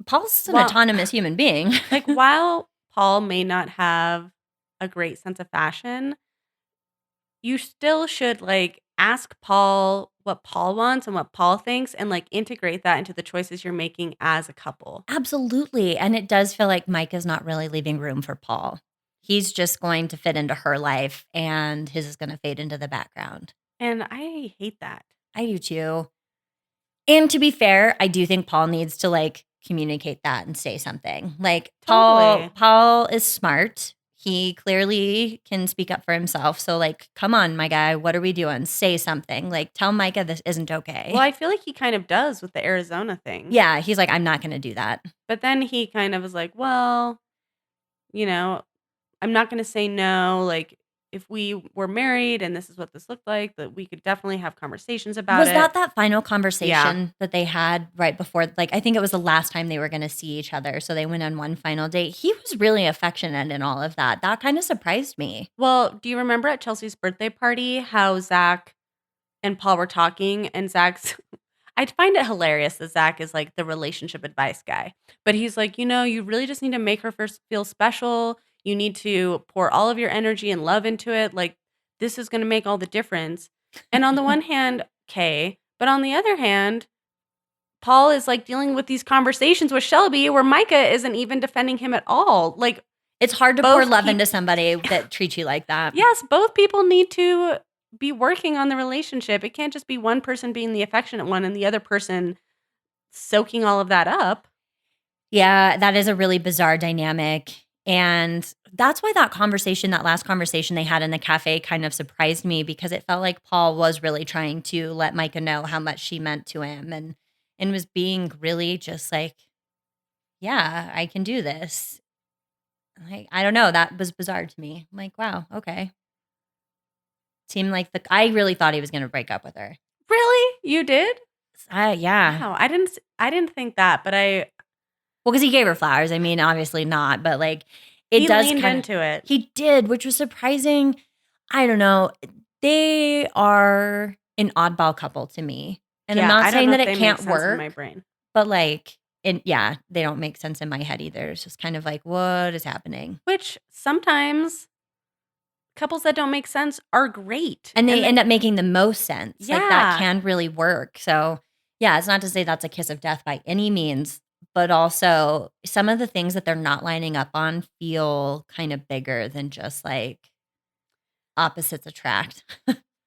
Paul's an autonomous human being. like, while Paul may not have a great sense of fashion, you still should like ask Paul what Paul wants and what Paul thinks and like integrate that into the choices you're making as a couple. Absolutely. And it does feel like Micah's not really leaving room for Paul. He's just going to fit into her life and his is going to fade into the background. And I hate that. I do too. And to be fair, I do think Paul needs to like communicate that and say something. Like Totally. Paul is smart. He clearly can speak up for himself. So like, come on, my guy, what are we doing? Say something. Like tell Micah this isn't okay. Well, I feel like he kind of does with the Arizona thing. Yeah, he's like, I'm not going to do that. But then he kind of was like, well, you know, I'm not going to say no. Like, if we were married and this is what this looked like, that we could definitely have conversations about Was it. that final conversation that they had right before? Like, I think it was the last time they were going to see each other. So they went on one final date. He was really affectionate in all of that. That kind of surprised me. Well, do you remember at Chelsea's birthday party how Zach and Paul were talking, and Zach's I find it hilarious that Zach is like the relationship advice guy. But he's like, you really just need to make her first feel special. You need to pour all of your energy and love into it. Like, this is going to make all the difference. And on the one hand, okay. But on the other hand, Paul is like dealing with these conversations with Shelby where Micah isn't even defending him at all. Like, It's hard to Both pour love peop- into somebody that treats you like that. yes, both people need to be working on the relationship. It can't just be one person being the affectionate one and the other person soaking all of that up. Yeah, that is a really bizarre dynamic. And that's why that last conversation they had in the cafe kind of surprised me, because it felt like Paul was really trying to let Micah know how much she meant to him, and was being really just like, yeah, I can do this. Like, I don't know. That was bizarre to me. I'm like, wow, okay. Seemed like I really thought he was going to break up with her. Really? You did? Yeah. Wow, I didn't think that, but Well, because he gave her flowers. I mean, obviously not, but like it he does leaned kind of. into it. He did, which was surprising. I don't know. They are an oddball couple to me, and I'm Yeah, not I don't saying know that if it they can't make sense in work, my brain. but like, yeah, they don't make sense in my head either. It's just kind of like, what is happening? Which sometimes couples that don't make sense are great. And they end up making the most sense. Like that Yeah. can really work. So, yeah, it's not to say that's a kiss of death by any means, but also some of the things that they're not lining up on feel kind of bigger than just like opposites attract.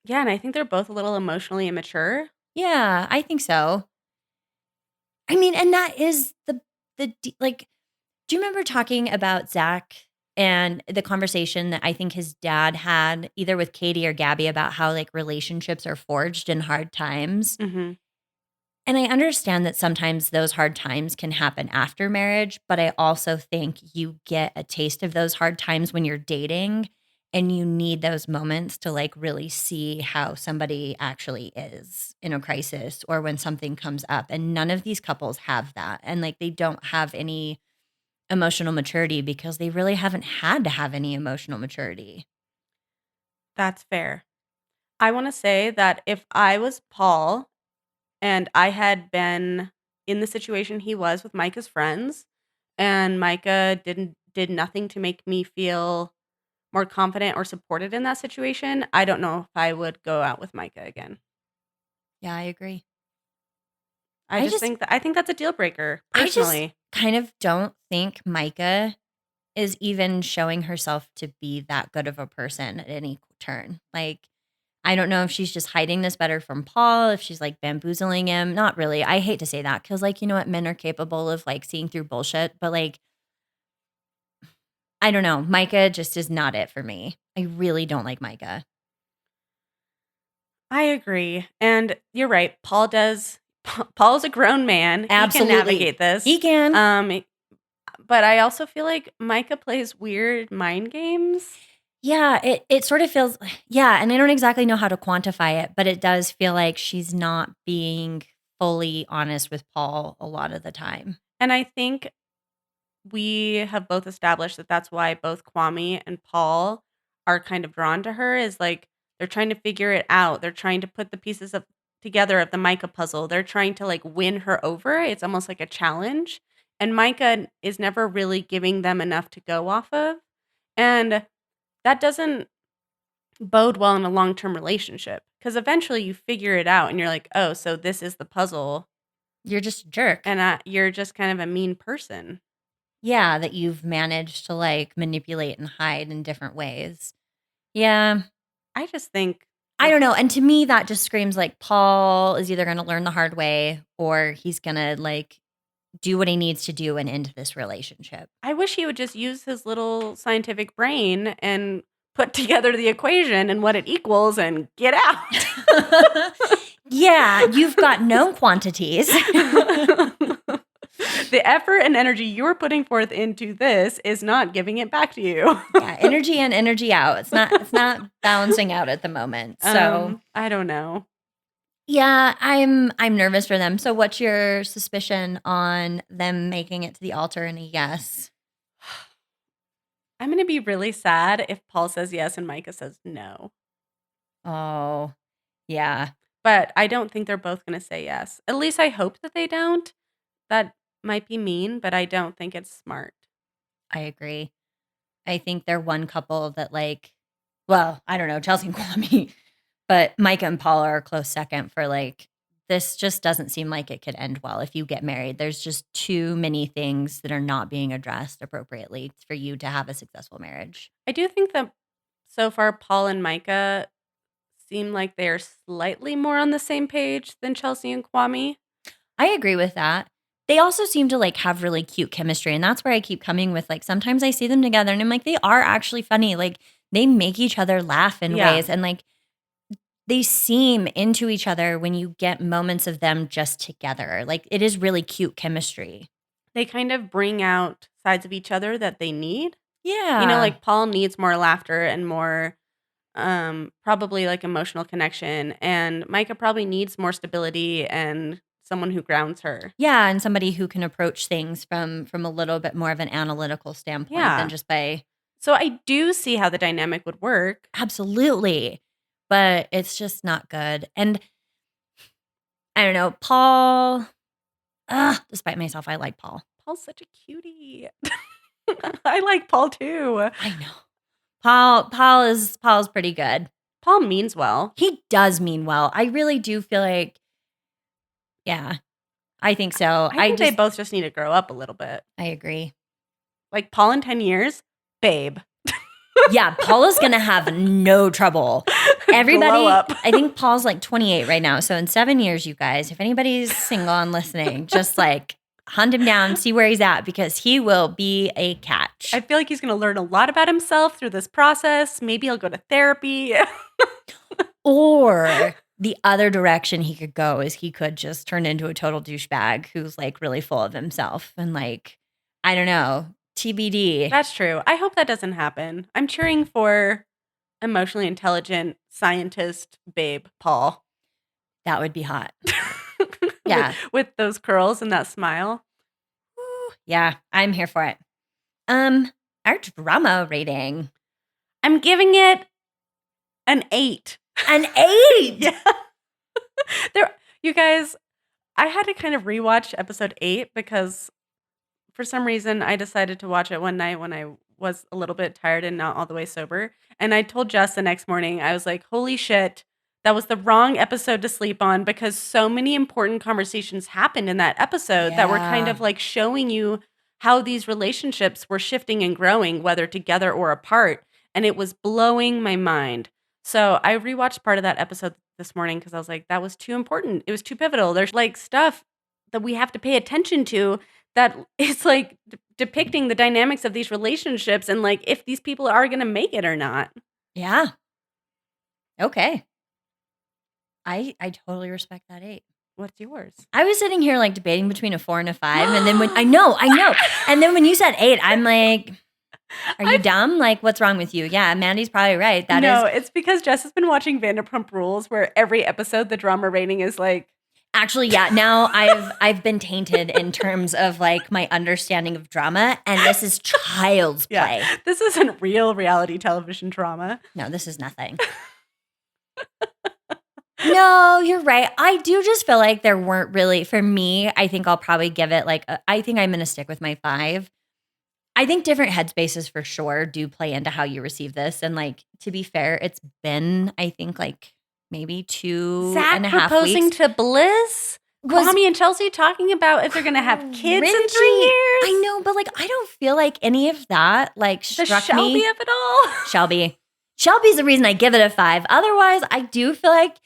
Yeah, and I think they're both a little emotionally immature. Yeah, I think so. I mean, and that is like, do you remember talking about Zach and the conversation that I think his dad had either with Katie or Gabby about how like relationships are forged in hard times? Mm-hmm. And I understand that sometimes those hard times can happen after marriage, but I also think you get a taste of those hard times when you're dating, and you need those moments to like really see how somebody actually is in a crisis or when something comes up. And none of these couples have that. And like they don't have any emotional maturity because they really haven't had to have any emotional maturity. That's fair. I want to say that if I was Paul and I had been in the situation he was with Micah's friends, and Micah did nothing to make me feel more confident or supported in that situation, I don't know if I would go out with Micah again. Yeah, I agree. I think that's a deal breaker, personally. I just kind of don't think Micah is even showing herself to be that good of a person at any turn. Like, I don't know if she's just hiding this better from Paul, if she's like bamboozling him. Not really. I hate to say that because, like, you know what? Men are capable of like seeing through bullshit, but like, I don't know. Micah just is not it for me. I really don't like Micah. I agree. And you're right. Paul's a grown man. Absolutely. He can navigate this. He can. But I also feel like Micah plays weird mind games. Yeah, it sort of feels, yeah, and I don't exactly know how to quantify it, but it does feel like she's not being fully honest with Paul a lot of the time. And I think we have both established that that's why both Kwame and Paul are kind of drawn to her, is like they're trying to figure it out. They're trying to put the pieces together of the Micah puzzle. They're trying to like win her over. It's almost like a challenge. And Micah is never really giving them enough to go off of. And that doesn't bode well in a long-term relationship, because eventually you figure it out and you're like, oh, so this is the puzzle. You're just a jerk. And you're just kind of a mean person. Yeah, that you've managed to like manipulate and hide in different ways. Yeah. I just think I don't know. And to me, that just screams like Paul is either going to learn the hard way or he's going to like do what he needs to do and end this relationship. I wish he would just use his little scientific brain and put together the equation and what it equals and get out. Yeah, you've got known quantities. The effort and energy you're putting forth into this is not giving it back to you. Yeah, energy in, energy out. It's not balancing out at the moment. So I don't know. Yeah, I'm nervous for them. So what's your suspicion on them making it to the altar and a yes? I'm going to be really sad if Paul says yes and Micah says no. Oh, Yeah, But I don't think they're both going to say yes. At least I hope that they don't. That might be mean, but I don't think it's smart. I agree. I think they're one couple that like, well, I don't know, Chelsea and Kwame, but Micah and Paul are a close second for like, this just doesn't seem like it could end well if you get married. There's just too many things that are not being addressed appropriately for you to have a successful marriage. I do think that so far Paul and Micah seem like they are slightly more on the same page than Chelsea and Kwame. I agree with that. They also seem to like have really cute chemistry. And that's where I keep coming with like, sometimes I see them together and I'm like, they are actually funny. Like they make each other laugh in Yeah. ways. And like, they seem into each other when you get moments of them just together. Like it is really cute chemistry. They kind of bring out sides of each other that they need. Yeah. You know, like Paul needs more laughter and more probably like emotional connection, and Micah probably needs more stability and someone who grounds her. Yeah, and somebody who can approach things from a little bit more of an analytical standpoint Yeah. than just by So I do see how the dynamic would work. absolutely. But it's just not good. And I don't know, Paul, despite myself, I like Paul. Paul's such a cutie. I like Paul too. I know. Paul's pretty good. Paul means well. He does mean well. I really do feel like, yeah, I think so. I think they both just need to grow up a little bit. I agree. Like Paul in 10 years, babe. Yeah, Paul is going to have no trouble. Everybody, Glow up. I think Paul's like 28 right now. So in 7 years, you guys, if anybody's single and listening, just like hunt him down, see where he's at, because he will be a catch. I feel like he's going to learn a lot about himself through this process. Maybe he'll go to therapy. Or the other direction he could go is he could just turn into a total douchebag who's like really full of himself and like, I don't know, TBD. That's true. I hope that doesn't happen. I'm cheering for emotionally intelligent scientist babe Paul. That would be hot. Yeah. with those curls and that smile. Yeah, I'm here for it. Our drama rating. I'm giving it an 8. An 8? Yeah. You guys, I had to kind of rewatch episode 8 because for some reason I decided to watch it one night when I was a little bit tired and not all the way sober. And I told Jess the next morning, I was like, holy shit, that was the wrong episode to sleep on because so many important conversations happened in that episode that were kind Yeah. of like showing you how these relationships were shifting and growing, whether together or apart. And it was blowing my mind. So I rewatched part of that episode this morning because I was like, that was too important. It was too pivotal. There's like stuff that we have to pay attention to that is like depicting the dynamics of these relationships and like if these people are going to make it or not. Yeah. Okay. I totally respect that 8. What's yours? I was sitting here like debating between a 4 and a 5. And then when I know. And then when you said 8, I'm like, are you dumb? Like, what's wrong with you? Yeah, Mandy's probably right. It's because Jess has been watching Vanderpump Rules where every episode the drama rating is like actually, yeah. Now I've been tainted in terms of like my understanding of drama, and this is child's play. Yeah, this isn't real reality television drama. No, this is nothing. No, you're right. I do just feel like there weren't really, for me, I think I'll probably give it like, I think I'm going to stick with my 5. I think different headspaces for sure do play into how you receive this. And like, to be fair, it's been, I think like maybe 2 Zach and a half proposing weeks. to Bliss? Kwame and Chelsea talking about if they're going to have kids in 3 years? I know, but like, I don't feel like any of that like The struck Shelby me. of it all? Shelby's the reason I give it a 5. Otherwise, I do feel like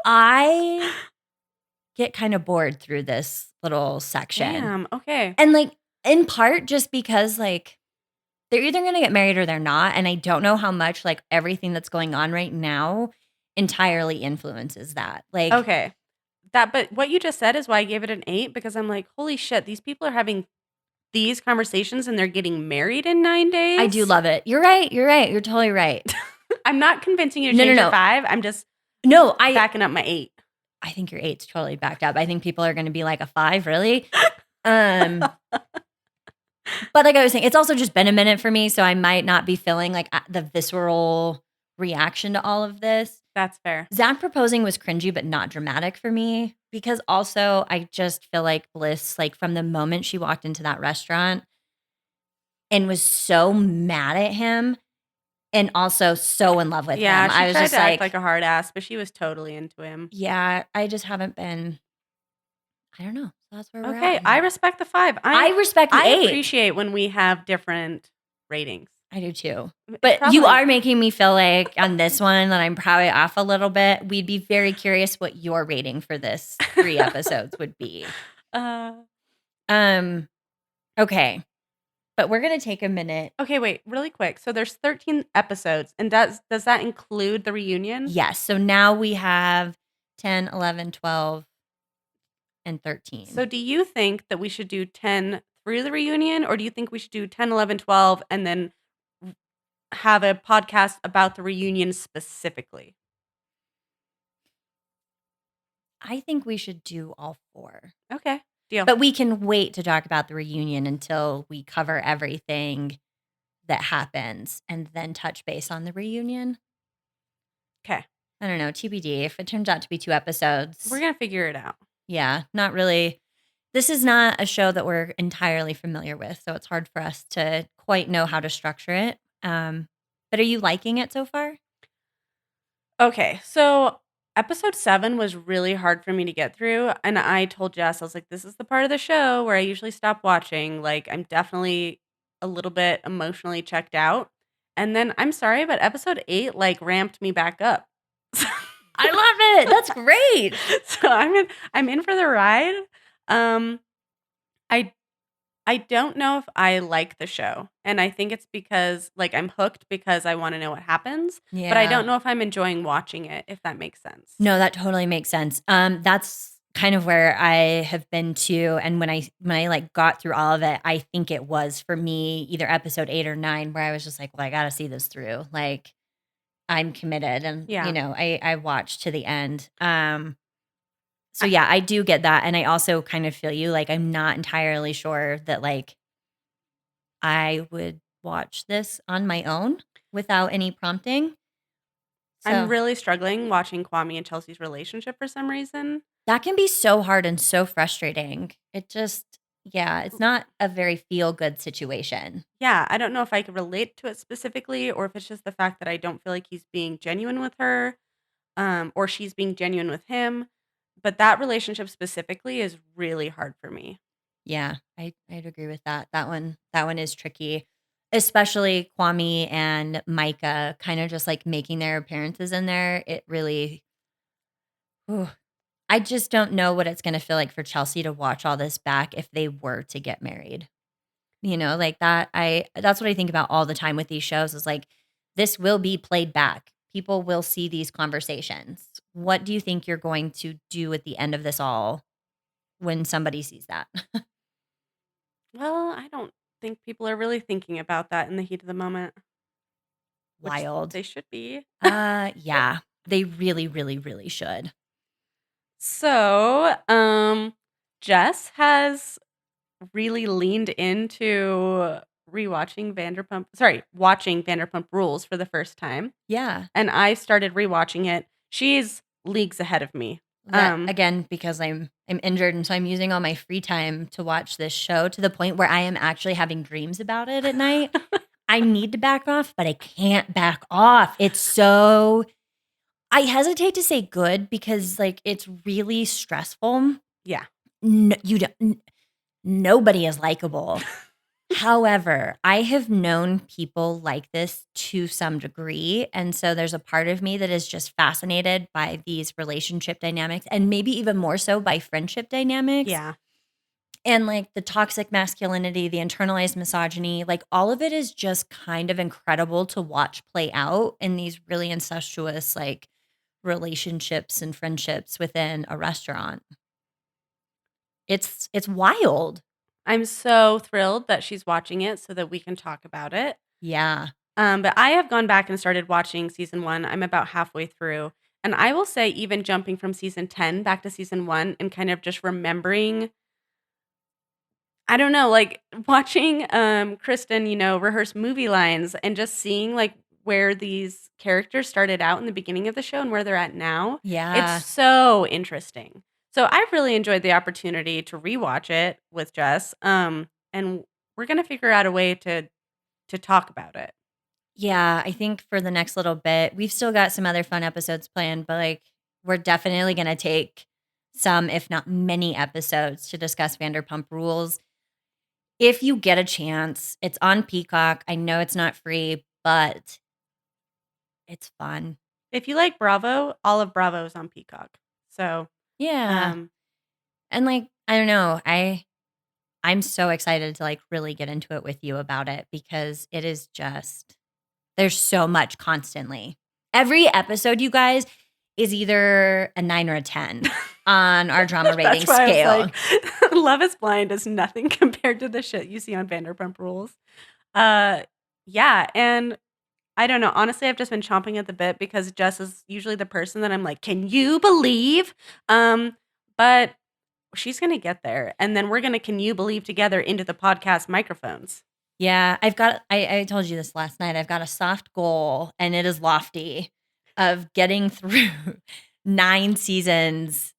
I get kind of bored through this little section. Damn, okay. And like, in part just because like they're either going to get married or they're not. And I don't know how much like everything that's going on right now entirely influences that. Like, Okay. But what you just said is why I gave it an 8 because I'm like, holy shit, these people are having these conversations and they're getting married in 9 days. I do love it. You're right. You're totally right. I'm not convincing you to change your 5. I'm just backing up my 8. I think your 8's totally backed up. I think people are going to be like a 5, really. But like I was saying, it's also just been a minute for me, so I might not be feeling like the visceral reaction to all of this. That's fair. Zach proposing was cringy, but not dramatic for me because also I just feel like Bliss, like from the moment she walked into that restaurant and was so mad at him and also so in love with Yeah, him. she I was tried just to act like a hard ass, but she was totally into him. yeah, I just haven't been, I don't know. So that's where we're Okay, at. I respect the 5. I respect the I 8. appreciate when we have different ratings. I do too. It's But probably- you are making me feel like on this one that I'm probably off a little bit. We'd be very curious what your rating for this 3 episodes would be. Okay. But we're going to take a minute. Okay, wait, really quick. So there's 13 episodes, and does that include the reunion? Yes. So now we have 10, 11, 12, and 13. So do you think that we should do 10 through the reunion, or do you think we should do 10, 11, 12, and then have a podcast about the reunion specifically? I think we should do all 4. Okay, deal. But we can wait to talk about the reunion until we cover everything that happens and then touch base on the reunion. Okay. I don't know, TBD. If it turns out to be 2 episodes. We're going to figure it out. Yeah, not really. This is not a show that we're entirely familiar with, so it's hard for us to quite know how to structure it. But are you liking it so far? Okay, so episode 7 was really hard for me to get through, and I told Jess, I was like, this is the part of the show where I usually stop watching. Like, I'm definitely a little bit emotionally checked out. And then, I'm sorry, but episode 8, like, ramped me back up. I love it. That's great. So I'm in for the ride. I don't know if I like the show, and I think it's because like I'm hooked because I want to know what happens, Yeah. but I don't know if I'm enjoying watching it, if that makes sense. No, that totally makes sense. That's kind of where I have been too. And when I like got through all of it, I think it was for me either episode 8 or 9 where I was just like, well, I got to see this through. Like I'm committed, and Yeah. I watched to the end. So yeah, I do get that. And I also kind of feel you. Like I'm not entirely sure that like I would watch this on my own without any prompting. I'm really struggling watching Kwame and Chelsea's relationship for some reason. That can be so hard and so frustrating. It just, yeah, it's not a very feel good situation. Yeah, I don't know if I could relate to it specifically, or if it's just the fact that I don't feel like he's being genuine with her, or she's being genuine with him. But that relationship specifically is really hard for me. Yeah, I'd agree with that. That one is tricky, especially Kwame and Micah kind of just like making their appearances in there. It really, I just don't know what it's going to feel like for Chelsea to watch all this back if they were to get married. You know, like that. That's what I think about all the time with these shows is like, this will be played back. People will see these conversations. What do you think you're going to do at the end of this all when somebody sees that? Well, I don't think people are really thinking about that in the heat of the moment. Which Wild. they should be. Yeah, they really, really, really should. So, Jess has really leaned into watching Vanderpump Rules for the first time. Yeah. And I started rewatching it. She's leagues ahead of me. Again, because I'm injured, and so I'm using all my free time to watch this show to the point where I am actually having dreams about it at night. I need to back off, but I can't back off. It's so, I hesitate to say good because like it's really stressful. Yeah. Nobody is likable. However, I have known people like this to some degree. And so there's a part of me that is just fascinated by these relationship dynamics and maybe even more so by friendship dynamics. Yeah. And like the toxic masculinity, the internalized misogyny, like all of it is just kind of incredible to watch play out in these really incestuous like relationships and friendships within a restaurant. It's wild. I'm so thrilled that she's watching it so that we can talk about it. Yeah. But I have gone back and started watching season 1. I'm about halfway through. And I will say, even jumping from season 10 back to season 1 and kind of just remembering, I don't know, like watching Kristen, rehearse movie lines and just seeing like where these characters started out in the beginning of the show and where they're at now. Yeah. It's so interesting. So I've really enjoyed the opportunity to rewatch it with Jess. And we're gonna figure out a way to talk about it. Yeah, I think for the next little bit, we've still got some other fun episodes planned, but like we're definitely going to take some, if not many episodes to discuss Vanderpump Rules. If you get a chance, it's on Peacock. I know it's not free, but it's fun. If you like Bravo, all of Bravo is on Peacock. So Yeah. And like, I don't know, I'm so excited to like really get into it with you about it because it is just there's so much constantly. Every episode, you guys, is either a 9 or a 10 on our drama rating that's why scale. I was like, Love is Blind is nothing compared to the shit you see on Vanderpump Rules. Yeah, and I don't know. Honestly, I've just been chomping at the bit because Jess is usually the person that I'm like, can you believe? But she's gonna get there, and then we're gonna can you believe together into the podcast microphones. Yeah, I told you this last night. I've got a soft goal, and it is lofty, of getting through 9 seasons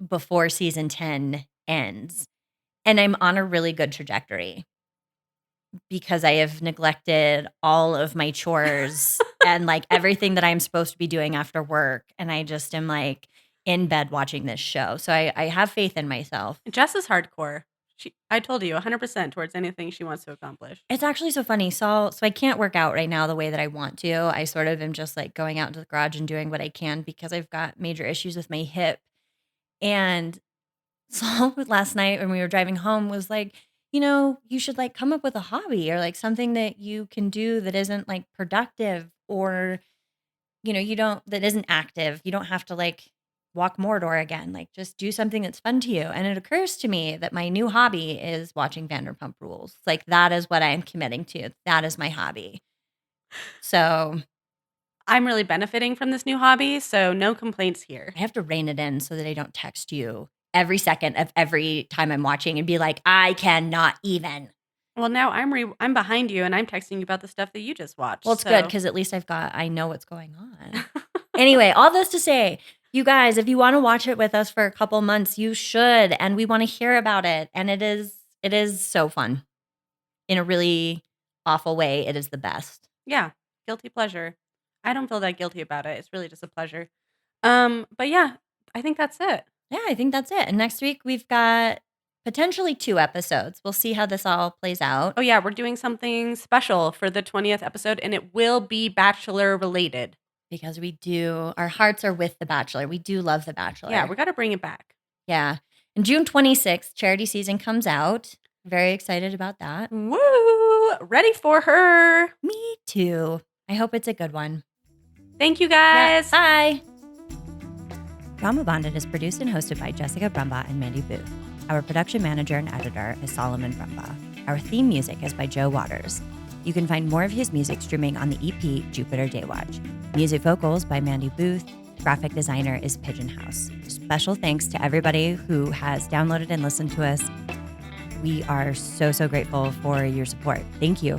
before season 10 ends. And I'm on a really good trajectory because I have neglected all of my chores and like everything that I'm supposed to be doing after work. And I just am like in bed watching this show. So I have faith in myself. Jess is hardcore. I told you 100% towards anything she wants to accomplish. It's actually so funny. So I can't work out right now the way that I want to. I sort of am just like going out into the garage and doing what I can because I've got major issues with my hip. And Saul last night when we were driving home was like, you should like come up with a hobby or like something that you can do that isn't like productive or, that isn't active. You don't have to like walk Mordor again. Like just do something that's fun to you. And it occurs to me that my new hobby is watching Vanderpump Rules. Like that is what I am committing to. That is my hobby. So I'm really benefiting from this new hobby. So no complaints here. I have to rein it in so that I don't text you every second of every time I'm watching and be like, I cannot even. Well, now I'm behind you and I'm texting you about the stuff that you just watched. Well, it's good because at least I know what's going on. Anyway, all this to say, you guys, if you want to watch it with us for a couple months, you should. And we want to hear about it. And it is so fun. In a really awful way, it is the best. Yeah. Guilty pleasure. I don't feel that guilty about it. It's really just a pleasure. But yeah, I think that's it. Yeah, I think that's it. And next week we've got potentially 2 episodes. We'll see how this all plays out. Oh yeah, we're doing something special for the 20th episode and it will be Bachelor related. Because our hearts are with The Bachelor. We do love The Bachelor. Yeah, we got to bring it back. Yeah. And June 26th, charity season comes out. Very excited about that. Woo! Ready for her. Me too. I hope it's a good one. Thank you guys. Yeah, bye. Drauma Bonded is produced and hosted by Jessica Brumbaugh and Mandy Booth. Our production manager and editor is Solomon Brumbaugh. Our theme music is by Joe Waters. You can find more of his music streaming on the EP Jupiter Daywatch. Music vocals by Mandy Booth. Graphic designer is Pigeon House. Special thanks to everybody who has downloaded and listened to us. We are so, so grateful for your support. Thank you.